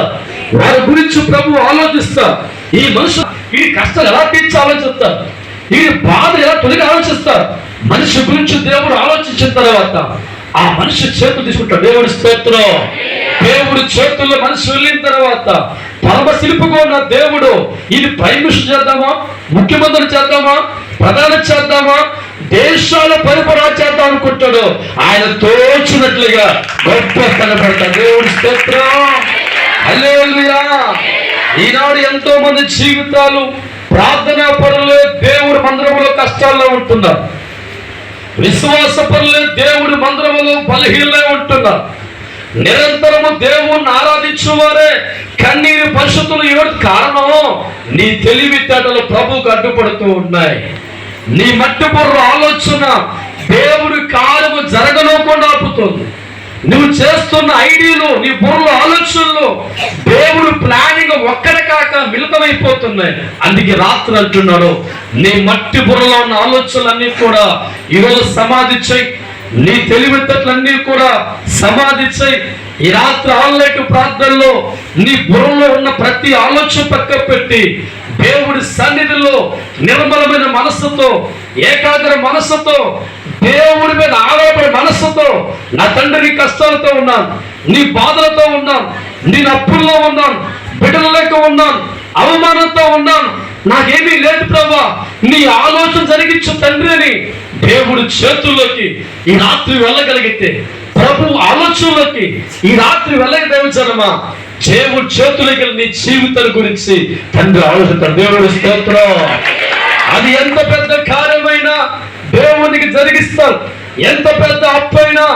వారి గురించి ప్రభు ఆలోచిస్తా. ఈ మనుషులు ఈ కష్టాలు ఎలా తీర్చి ఆలోచిస్తారు, ఈ బాధ ఎలా తొలగి ఆలోచిస్తారు. మనిషి గురించి దేవుడు ఆలోచించిన తర్వాత ఆ మనిషి చేతులు తీసుకుంటాడు. దేవుడి స్తోత్రం. దేవుడి చేతుల్లో మనిషి వెళ్ళిన తర్వాత పరమ శిల్పుగా ఉన్న దేవుడు ఇది ప్రైమ్ మినిస్టర్ చేద్దామా, ముఖ్యమంత్రి చేద్దామా, ప్రధాని చేద్దామా, దేశాల పరిపాలన చేద్దాం అనుకుంటాడు. ఆయన తోచినట్లుగా గొప్ప కనబడతాడు. దేవుడి స్తోత్రం. హల్లెలూయా. ఈనాడు ఎంతో మంది జీవితాలు ప్రార్థనా పరులే దేవుడి మందిరంలో కష్టాల్లో ఉంటున్నారు. విశ్వాస పరులే దేవుడి మందిరంలో బలహీనలే ఉంటున్నారు. నిరంతరము దేవుణ్ణి ఆరాధించువారే కన్నీరు పరిస్థితులు ఏడు కారణం నీ తెలివితేటలు ప్రభువుకు అడ్డుపడుతూ ఉన్నాయి. నీ మట్టి బుర్ర ఆలోచన దేవుడి కార్యము జరగనోకుండా ఆపుతుంది. నువ్వు చేస్తున్న ఐడియాలు, నీ బుర్రలో ఆలోచనలు దేవుడు ప్లానింగ్ ఒక్కడే కాక మిళితమైపోతున్నాయి. అందుకే రాత్రి అంటున్నాడు, నీ మట్టి బుర్రలో ఉన్న ఆలోచనలన్నీ కూడా ఈరోజు సమాధి చేయి. నీ తెలివితేటలన్నీ కూడా సమాధి చేయి. ఈ రాత్రి ఆన్లైన్ ప్రార్థనలో నీ బుర్రలో ఉన్న ప్రతి ఆలోచన పక్క పెట్టి దేవుడి సన్నిధిలో నిర్మలమైన మనస్సుతో, ఏకాగ్ర మనస్సుతో, దేవుడి మీద ఆధారపడే మనస్సుతో, నా తండ్రి నీ కష్టాలతో ఉన్నాను, నీ బాధలతో ఉన్నాను, నేను అప్పుల్లో ఉన్నాను, బిడ్డలు లేక ఉన్నాను, అవమానంతో ఉన్నాను, నాకేమీ లేదు ప్రభా, నీ ఆలోచన జరిగించు తండ్రి అని దేవుడి చేతుల్లోకి ఈ రాత్రి వెళ్ళగలిగితే, ప్రభు ఆలోచనలోకి ఈ రాత్రి వెళ్ళగలిగితేమా దేవుడి చేతులకి నీ జీవితం గురించి తండ్రి ఆలోచిస్తాడు. దేవుడి స్తోత్రం. అది ఎంత పెద్ద కార్యమైనా దేవునికి జరిగిస్తారు. ఎంత పెద్ద అప్పైనా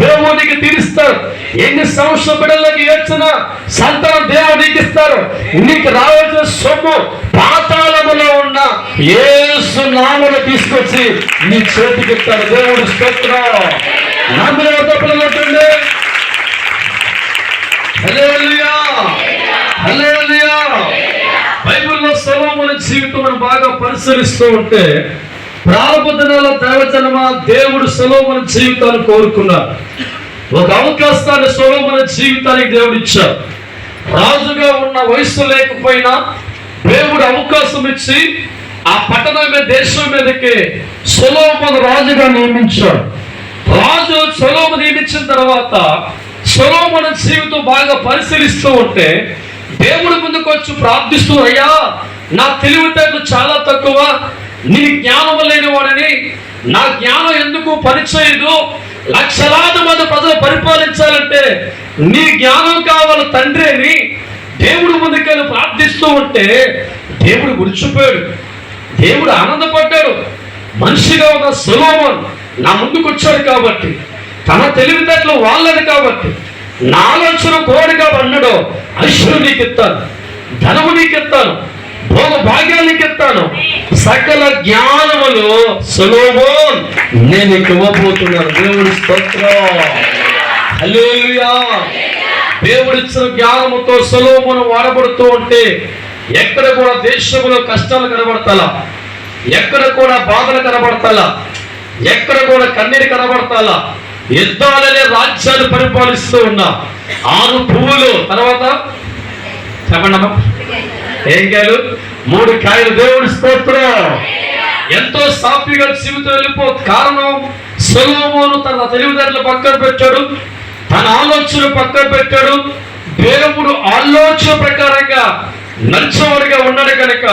దేవునికి తీరుస్తారు. ఎన్ని సంవత్సరాల బిడ్డలకి ఏడ్చినా సంతానం దేవునికి ఇస్తారు. నీకు రావాల్సిన సొమ్ము పాతాళములో ఉన్న యేసు నామములో తీసుకొచ్చి నీ చేతికి ఇస్తారు. దేవుడి స్తోత్రం. నామములో తప్పలేదండి. హల్లెలూయా, హల్లెలూయా. బైబిల్లో సొలొమోను జీవితం మనం బాగా పరిశీలిస్తూ ఉంటే, ప్రారంభ దినాల దైవజనమా దేవుడు సొలొమోను జీవితాన్ని కోరుకున్నాడు. ఒక అవకాశాన్ని సొలొమోను జీవితానికి దేవుడు ఇచ్చాడు. రాజుగా ఉన్న వయస్సు లేకపోయినా దేవుడు అవకాశం ఇచ్చి ఆ పట్టణం మీద, దేశం మీదకి సొలొమోను రాజుగా నియమించాడు. రాజు సొలొమోను నియమించిన తర్వాత సొలొమోను జీవితం బాగా పరిశీలిస్తూ ఉంటే దేవుడి ముందుకు వచ్చి ప్రార్థిస్తూ, అయ్యా నా తెలివితేటలు చాలా తక్కువ, నీ జ్ఞానం లేని వాడని, నా జ్ఞానం ఎందుకు పనిచేయదు, లక్షలాది మంది ప్రజలు పరిపాలించాలంటే నీ జ్ఞానం కావాలి తండ్రి అని దేవుడి ముందుకెళ్ళి ప్రార్థిస్తూ ఉంటే దేవుడు గుర్చిపోయాడు. దేవుడు ఆనందపడ్డాడు. మనిషిగా ఉన్న సొలొమోను నా ముందుకు వచ్చాడు కాబట్టి, తన తెలివితేటలు వాళ్ళని కాబట్టి, నా ఆలోచన కోరిగా అన్నాడు, ఐశ్వర్యం నీకు ఇస్తాను, ధనము నీకు ఇస్తాను, భోగ భాగ్యాలు నీకు ఇస్తాను, సకల జ్ఞానములు సొలొమోన్ నేను నీకు ఇవ్వబోతున్నాను. దేవుడి స్తోత్రం. హల్లెలూయా. దేవుడిచ్చిన జ్ఞానముతో సొలొమోను వాడబడుతూ ఉంటే ఎక్కడ కూడా దేశంలో కష్టాలు కనబడతాలా, ఎక్కడ కూడా బాధలు కనబడతాలా, ఎక్కడ కూడా కన్నీరు కనబడతాలా. యుద్ధాలనే రాజ్యాలు పరిపాలిస్తూ ఉన్నా 6 పువ్వులు తర్వాత చెప్పండమ్మా ఏం కాయలు 3 కాయలు. దేవుడి స్తోత్రం. ఎంతో సాఫీగా జీవితం వెళ్ళిపో. కారణం సొలొమోను తన తెలివితేటలు పక్కన పెట్టాడు, తన ఆలోచన పక్కన పెట్టాడు. దేవుడు ఆలోచన ప్రకారంగా నడిచేవాడిగా ఉన్నాడు కనుక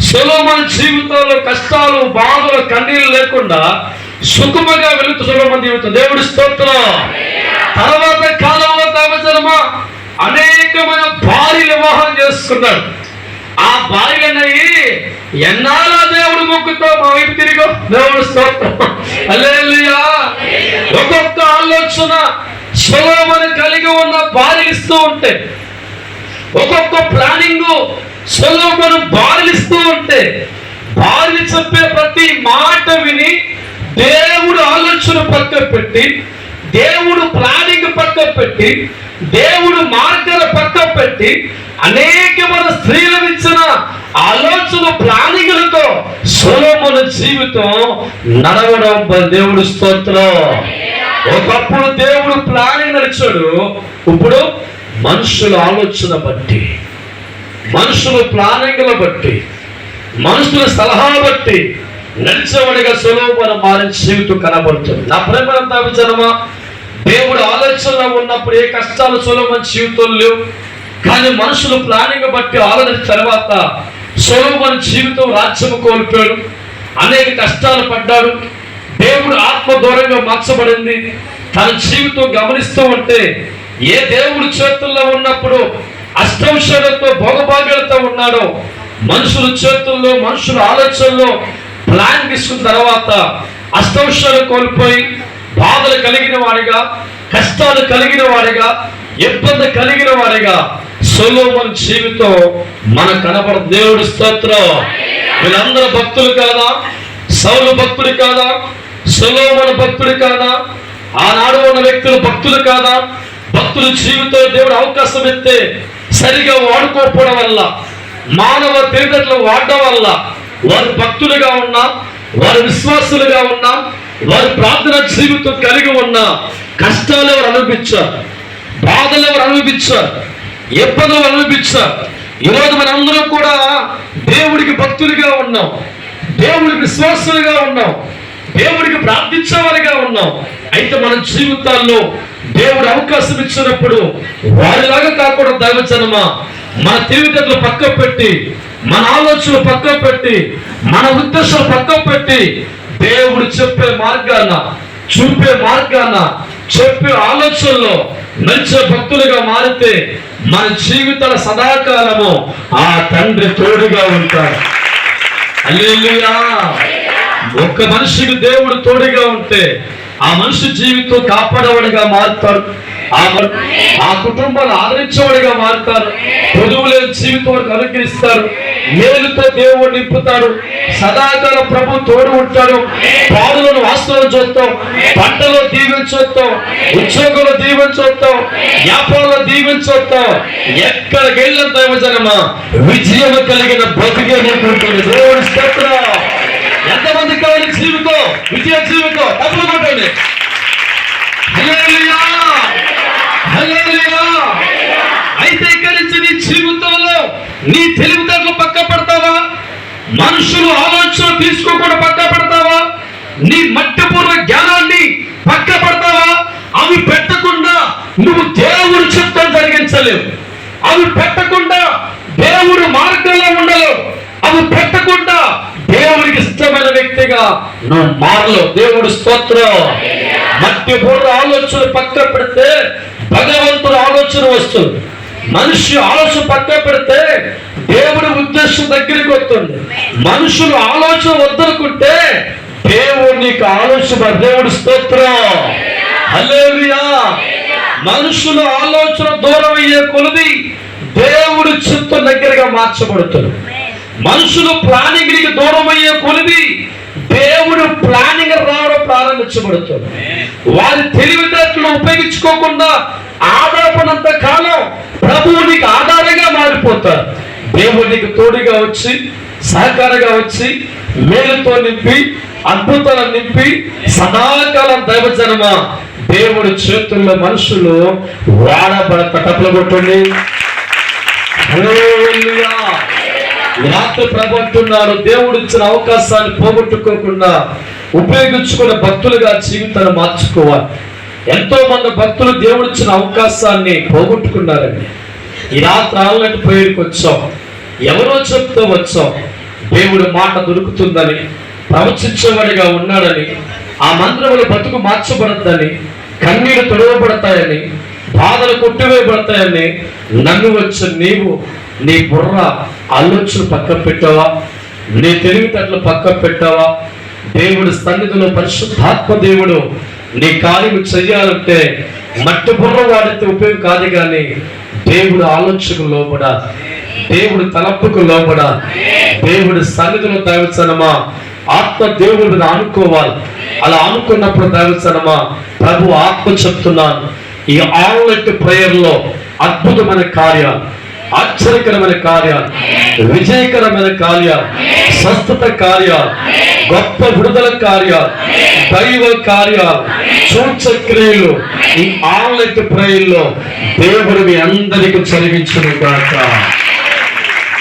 సొలొమోను జీవితంలో కష్టాలు, బాధలు, కన్నీళ్ళు లేకుండా సుఖముగా వెళుతూ సొలొమోను జీవితం. దేవుడి స్తోత్రం. తర్వాత కాలంలో దావీదు అనేకమైన భార్యలు వివాహం చేసుకున్నాడు. ఆ భార్యలన్నవి ఎన్నాళ్ళ దేవుడు మొక్కుతో మా వైపు తిరిగి దేవుడు స్తోత్రం. హల్లెలూయా. ఒక్కొక్క ఆలోచన సొలొమోను కలిగి ఉన్న భార్యలు ఇస్తూ ఉంటే, ఒక్కొక్క ప్లానింగ్ సొలొమోను భార్యలు ఇస్తూ ఉంటే, భార్యలు చెప్పే ప్రతి మాట విని దేవుడు ఆలోచన పక్క పెట్టి, దేవుడు ప్లానింగ్ పక్క పెట్టి, దేవుడు మార్గాల పక్క పెట్టి అనేకమైన స్త్రీలు ఇచ్చిన ఆలోచన ప్లానింగ్లతో సొలొమోను జీవితం నడవడం. దేవుడు స్తోత్రం. ఒకప్పుడు దేవుడు ప్లానింగ్ నడిచాడు, ఇప్పుడు మనుషుల ఆలోచన బట్టి, మనుషుల ప్లానింగ్ల బట్టి, మనుషుల సలహా బట్టి నడిచేవాడిగా సొలొమోను మారిన జీవితం కనబడుతుంది. నా ప్రేమ జనమా, దేవుడు ఆలోచనలో ఉన్నప్పుడు ఏ కష్టాలు సొలొమోను జీవితంలో లేవు. కానీ మనుషులు ప్లానింగ్ బట్టి ఆలోచన తర్వాత సొలొమోను జీవితం రాజ్యం కోల్పోయాడు, అనేక కష్టాలు పడ్డాడు. దేవుడు ఆత్మ దూరంగా మార్చబడింది. తన జీవితం గమనిస్తూ ఉంటే ఏ దేవుడి చేతుల్లో ఉన్నప్పుడు అష్టౌషధంతో భోగభాగ్యాలతో ఉన్నాడో, మనుషుల చేతుల్లో, మనుషుల ఆలోచనలో ప్లాన్ తీసుకున్న తర్వాత అష్టౌషధాలు కోల్పోయి బాధలు కలిగిన వాడిగా, కష్టాలు కలిగిన వాడిగా, ఇబ్బంది కలిగిన వాడిగా సొలొమోను జీవితం మనకు కనబడుతుంది. దేవుడి స్తోత్రం. వీళ్ళందరూ భక్తులు కాదా? సౌలు భక్తుడు కాదా? సొలొమోను భక్తుడు కాదా? ఆనాడు ఉన్న వ్యక్తులు భక్తులు కాదా? భక్తుల జీవితం దేవుడు అవకాశం ఇస్తే సరిగా వాడుకోకపోవడం వల్ల, మానవ తెలివితేటలు వాడడం వల్ల వారు భక్తులుగా ఉన్నా, వారు విశ్వాసులుగా ఉన్నా, వారు ప్రార్థన జీవితం కలిగి ఉన్నా కష్టాలు ఎవరు అనుభవించారు, బాధలు ఎవరు అనుభవించారు, ఇబ్బందులు అనుభవించారు. ఈరోజు మనందరం కూడా దేవుడికి భక్తులుగా ఉన్నాం, దేవుడికి విశ్వాసులుగా ఉన్నాం, దేవుడికి ప్రార్థించేవారిగా ఉన్నాం. అయితే మన జీవితాల్లో దేవుడు అవకాశం ఇచ్చినప్పుడు వారిలాగా కాకుండా దైవజనమా మన తెలివితేటలు పక్క పెట్టి, మన ఆలోచనలు పక్క పెట్టి, మన ఉద్దేశాలు పక్క పెట్టి దేవుడు చెప్పే మార్గాన, చూపే మార్గాన, చెప్పే ఆలోచనలో నడిచే భక్తులుగా మారితే మన జీవితాల సదాకాలము ఆ తండ్రి తోడుగా ఉంటాడు. హల్లెలూయా. ఒక్క మనిషికి దేవుడు తోడుగా ఉంటే ఆ మనిషి జీవితం కాపాడేవాడిగా మారుతాడు, ఆ కుటుంబాలు ఆదరించేవాడిగా మారుతారు, పొదువులే జీవితం వరకు అనుగ్రహిస్తారు, మేలుతో దేవుడు నింపుతాడు, సదాకాలం ప్రభు తోడు ఉంటాడు. పాడులను వాస్తవం చూస్తాం, పంటలో దీవెంచొస్తాం, ఉద్యోగంలో దీవెంచొస్తాం, వ్యాపారంలో దీవెంచొస్తాం. ఎక్కడికి వెళ్ళిన దైవజనమా విజయం కలిగిన బ్రతికే ఉంటుంది. దేవుడి స్తోత్రం. ఎంతమంది కావాలి జీవితం, విజయ జీవితం? డబ్బులు కొట్టండి. హల్లెలూయా, హల్లెలూయా. అయితే ఇక్కడి నుంచి నీ జీవితంలో నీ తెలివితేటలు పక్క పెడతావా? మనుషులు ఆలోచన తీసుకోకుండా పక్క పెడతావా? నీ మట్టిపూర్వ జ్ఞానాన్ని పక్క పెడతావా? అవి పెట్టకుండా నువ్వు దేవుడు చిత్తం జరిగించలేవు, అవి పెట్టకుండా దేవుడు మార్గంలో ఉండలేవు, అవి పెట్టకుండా దేవుడికి ఇష్టమైన వ్యక్తిగా నువ్వు మారలేవు. దేవుడు స్తోత్రం. మట్టి పూర్వ ఆలోచన పక్క పెడితే భగవంతుడు ఆలోచన వస్తుంది, మనిషి ఆలోచన పక్క పెడితే దేవుడి ఉద్దేశం దగ్గరికి వస్తుంది. మనుషులు ఆలోచన వద్దనుకుంటే దేవుడు నీకు ఆలోచన. దేవుడి స్తోత్రం. హల్లెలూయా. మనుషుల ఆలోచన దూరం అయ్యే కొలది దేవుడి చిత్తం దగ్గరగా మార్చబడుతుంది. మనుషులు ప్లానింగ్ దూరం అయ్యే కొలది దేవుడు ప్లానింగ్ రావడం ప్రారంభించబడుతుంది. వారి తెలివితేటలు ఉపయోగించుకోకుండా ఆధారపడినంత కాలం ప్రభువు నీకు ఆధారంగా మారిపోతారు. దేవుడు నీకు తోడుగా వచ్చి సహకారంగా వచ్చి మేలుతో నింపి అద్భుతాలను నింపి సదాకాలం దైవజనమా దేవుడి చేతుల్లో మనుషులు వాడబడత తప్పులు కొట్టండి. హల్లెలూయా. రాత్రి ప్రభుత్తున్నారు దేవుడు ఇచ్చిన అవకాశాన్ని పోగొట్టుకోకుండా ఉపయోగించుకున్న భక్తులుగా జీవితాన్ని మార్చుకోవాలి. ఎంతో మంది భక్తులు దేవుడు ఇచ్చిన అవకాశాన్ని పోగొట్టుకున్నారండి. ఈ రాత్రి ఆన్లైన్ ప్రేయర్కి వచ్చాం, ఎవరో చెప్తూ వచ్చాం దేవుడి మాట దొరుకుతుందని, ప్రవచించేవాడిగా ఉన్నాడని, ఆ మందిరంలో బతుకు మార్చబడద్దని, కన్నీరు తొడవబడతాయని, బాధలు కొట్టివేయబడతాయని నన్ను వచ్చి నీవు నీ బుర్ర ఆలోచన పక్క పెట్టావా? నీ తెలివితేటలు పక్క పెట్టావా? దేవుడి సన్నిధిలో పరిశుద్ధాత్మ దేవుడు నీ కార్యము చెయ్యాలంటే మట్టి బుర్ర వాడితే ఉపయోగం కాదు, కానీ దేవుడు ఆలోచనకు లోబడా, దేవుడి తలపుకు లోబడా, దేవుడి సన్నిధిలో దైవజనమా ఆత్మ దేవుడి మీద ఆనుకోవాలి. అలా ఆనుకున్నప్పుడు దైవజనమా ప్రభు ఆత్మ చెప్తున్నాను, ఈ ఆన్లైన్ ప్రేయర్లో అద్భుతమైన కార్యాలు, ఆశ్చర్యకరమైన కార్యాలు, విజయకరమైన కార్యాలు, స్వస్థత కార్యాలు, గొప్ప విడుదల కార్యాలు, దైవ కార్యాలు, సూచక్రియలు ఈ ఆన్లైన్ ప్రేయర్లో దేవుడు మీ అందరికీ జరిగించును గాక.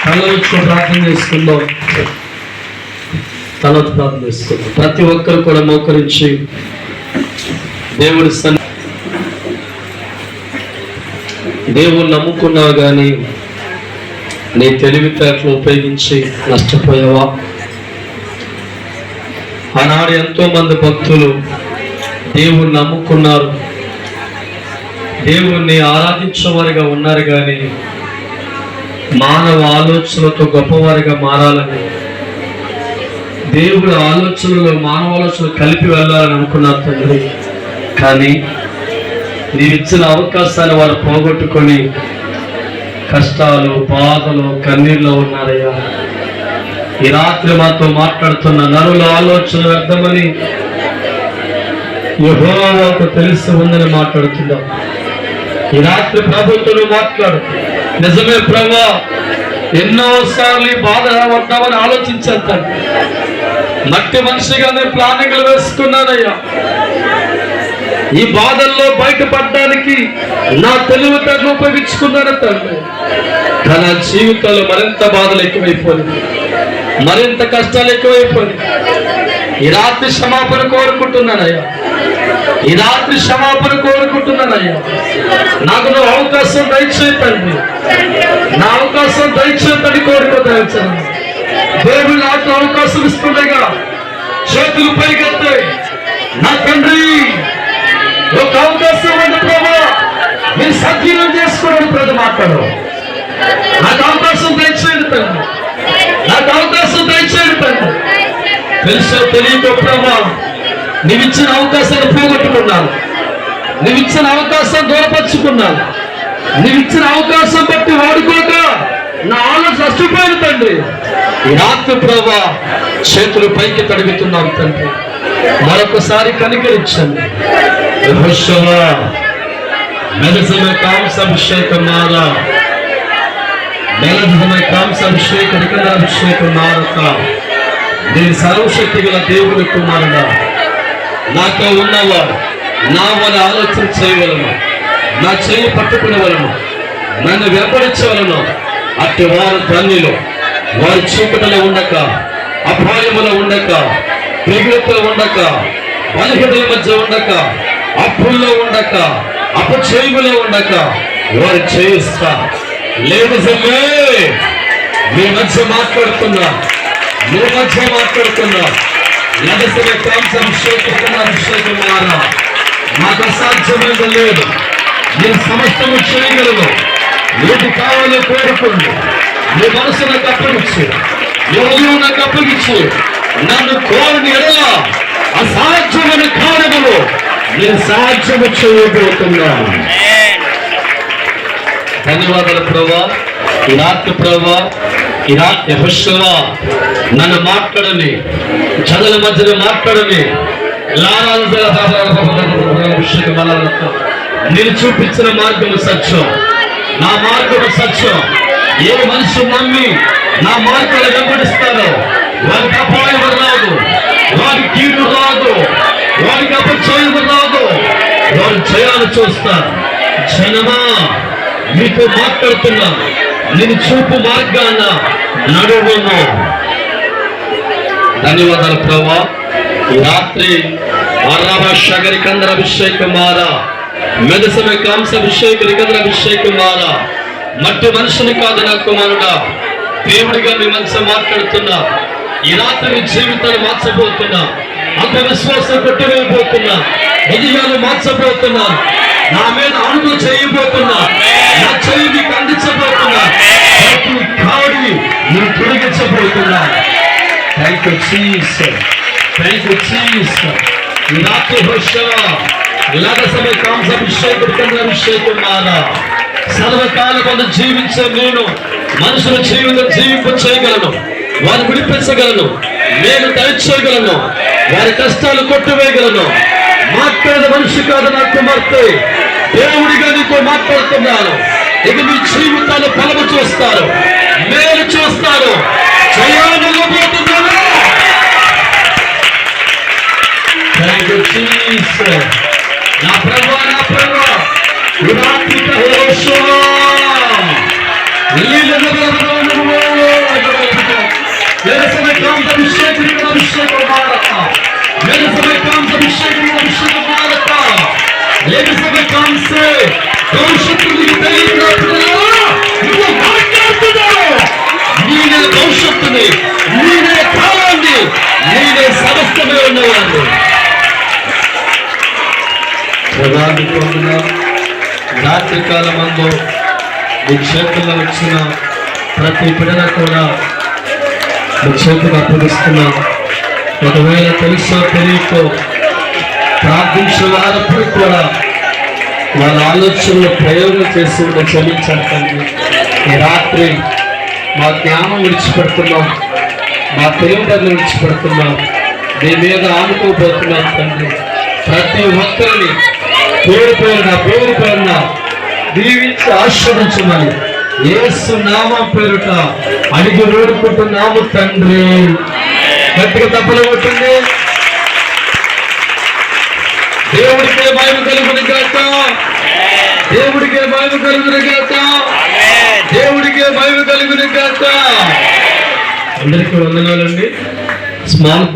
తలొచ్చు ప్రార్థన చేసుకుందాం. తలొచ్చు ప్రార్థన చేసుకుందాం. ప్రతి ఒక్కరు కూడా మోకరించి దేవుడి దేవుణ్ణి నమ్ముకున్నావు కానీ నీ తెలివితేటలు ఉపయోగించి నష్టపోయావా? ఆనాడు ఎంతో మంది భక్తులు దేవుణ్ణి నమ్ముకున్నారు, దేవుణ్ణి ఆరాధించేవారిగా ఉన్నారు, కానీ మానవ ఆలోచనలతో గొప్పవారిగా మారాలని, దేవుడి ఆలోచనలో మానవ ఆలోచనలు కలిపి వెళ్ళాలని అనుకున్నారు తండ్రి. కానీ నీవిచ్చిన అవకాశాన్ని వారు పోగొట్టుకొని కష్టాలు, బాధలు, కన్నీళ్ళు ఉన్నారయ్యా. ఈ రాత్రి మాతో మాట్లాడుతున్న నరుల ఆలోచన వ్యర్థమని యెహోవాకు తెలిసి ఉందని మాట్లాడుతున్నాం. ఈ రాత్రి ప్రభుత్వం మాట్లాడు. నిజమే ప్రభా, ఎన్నోసార్లు బాధ పడ్డామని ఆలోచించాను. మట్టి మనిషిగానే ప్లానింగ్లు వేసుకున్నానయ్యా. ఈ బాధల్లో బయటపడడానికి నా తెలివితేటలు ఉపయోగించుకున్నాను తండ్రి. కానీ జీవితంలో మరింత బాధలు ఎక్కువైపోయింది, మరింత కష్టాలు ఎక్కువైపోయింది. ఈ రాత్రి క్షమాపణ కోరుకుంటున్నానయ్యా. ఈ రాత్రి క్షమాపణ కోరుకుంటున్నానయ్యా. నాకు నువ్వు అవకాశం దయచేయండి, నా అవకాశం దయచేయండి కోరుకుంటాను. దేవుడు నాకు అవకాశం ఇస్తుండగా చేతులు పైకెత్తాయి. నా తండ్రి ఒక అవకాశం ఉంది ప్రభా, మీరు సజీవం చేసుకోవడం ప్రజలు మాట్లాడు. నాకు అవకాశం దయచేయండి తండ్రి, నాకు అవకాశం దయచేయండి తండ్రి. తెలుసో తెలియకో ప్రభా, నీవిచ్చిన అవకాశాన్ని పోగొట్టుకున్నాను, నీవిచ్చిన అవకాశం దూరపరుచుకున్నాను, నీవిచ్చిన అవకాశం బట్టి వాడుకోక నా ఆలోచన నష్టపోయిన తండ్రి. ఈ రాత్రి ప్రభా చేతులు పైకి తడుగుతున్నాను తండ్రి, మరొకసారి కనికరించండి. काम से अभिषेक मारा, काम से अभिषेक अभिषेक मारता నేను సర్వశక్తి గల దేవుని కుమారుడా, నాతో ఉన్నవాడు నా వల్ల ఆలోచన చేయవలను, నా చేయి పట్టుకునేవలను, నన్ను వెంబడించవలను. అట్టి వారు ధన్యులు. వారి చీకటిలో ఉండక, అపాయములో ఉండక, ప్రకృతిలో ఉండక, బలహీనల మధ్య ఉండక, అప్పుల్లో ఉండక, అపచేయులో ఉండక వారు చేయిస్తా. లేదు మీ మధ్య మాట్లాడుతున్నా, మీ మధ్య మాట్లాడుతున్నా. నాకు అసాధ్యమైన లేదు, నేను సమస్తము చేయగలను. ఏది కావాలో కోరుకోండి, నీ మనసు నాకు అప్పగించు, నీ హృదయం నాకు అప్పగించు. నన్ను కోరిని ఎడల అసాధ్యమైన కార్యములు నేను సాధ్యము చేయబోతున్నాను. ధన్యవాదాలు ప్రభా. ఈ రాత్రి ప్రభా, ఈ రాత్రి యెహోషువా నన్ను మాట్లాడని, జనుల మధ్యలో మాట్లాడని, నేను చూపించిన మార్గము సత్యం, నా మార్గము సత్యం, ఏ మనిషి నమ్మి నా మార్గాలు వెంబడిస్తారో వారికి అపాయం రాదు, వారికి కీడు రాదు, వారికి అపచయం రాదు, వారు జయాలు చూస్తారు. జనమా, మీతో మాట్లాడుతున్నా, నేను చూపు మార్గాన నడువును. ధన్యవాదాలు ప్రభా. ఈ రాత్రి అభిషేక్ కందర అభిషేక్ మారా మెదసమే కాంస అభిషేక్ కందర అభిషేక్ మారా. మట్టి మనుషుని కాదు నా కుమారుడా, దేవుడిగా మీ మనసు మాట్లాడుతున్నా. ఈ రాత్రి మీ జీవితాన్ని మార్చబోతున్నా, అంత విశ్వాసం కొట్టివేయబోతున్నా, విజయాలు మార్చబోతున్నా, నా మీద అడుగు చేయబోతున్నా, నా చెయ్యి మీకు అందించబోతున్నా, ప్రతి కాడి నేను తొలగించబోతున్నా. Thank you Jesus, thank you Jesus. ఈ రాత్రి హోషవా ఇలాగ సమయ కాంస అభిషేక్ కందర అభిషేక్ మారా. సర్వకాలం కొంత జీవించే నేను మనుషుల జీవితం జీవింప చేయగలను, వారిని విడిపించగలను, నేను దయచేయగలను, వారి కష్టాలు కొట్టివేయగలను. మాట్లాడిన మనిషి కాదు నా కుమార్తె, దేవుడిగా నీతో మాట్లాడుతున్నాను. ఇక మీ జీవితాలు ఫలము చూస్తారు, మేలు చూస్తారు, జయాలు ఇవ్వబోతున్నాను. Thank you Jesus. నా ప్రభువా, నా ప్రభువా, ఈ రాత్రి హోషవా मेरे समय काम का अभिषेक मारता, मेरे समय काम का अभिषेक मारता, मेरे समय काम से भविष्य नीने भविष्य नीने कालाన్ని नीने సమస్తమే ఉన్నవాడు. ప్రధాని పొందిన రాత్రి కాలమందు మీ చేతుల్లో వచ్చిన ప్రతి బిడ్డన కూడా మీ చేతులు అప్పగిస్తున్నా. ఒకవేళ తెలుసో తెలియకో ప్రార్థించే వారప్పుడు కూడా వాళ్ళ ఆలోచనలు ప్రయోగం చేసి క్షమించండి. ఈ రాత్రి మా జ్ఞానం విడిచిపెడుతున్నాం, మా తెలివితేటలు విడిచిపెడుతున్నాం, మీ మీద ఆనుకోబోతున్నాం తండ్రి. ప్రతి ఒక్కరిని పేరు పేరున దీవించి ఆశీర్వదించమని యేసు నామం పేరుట అడిగి వేడుకుంటున్నాము తండ్రి. గట్టిగా తప్పలు కొట్టింది. దేవుడికే మహిమ కలుగును గాక, దేవుడికే మహిమ కలుగును గాక, దేవుడికే మహిమ కలుగును గాక. అందరికీ వందనాలండి. స్మాల్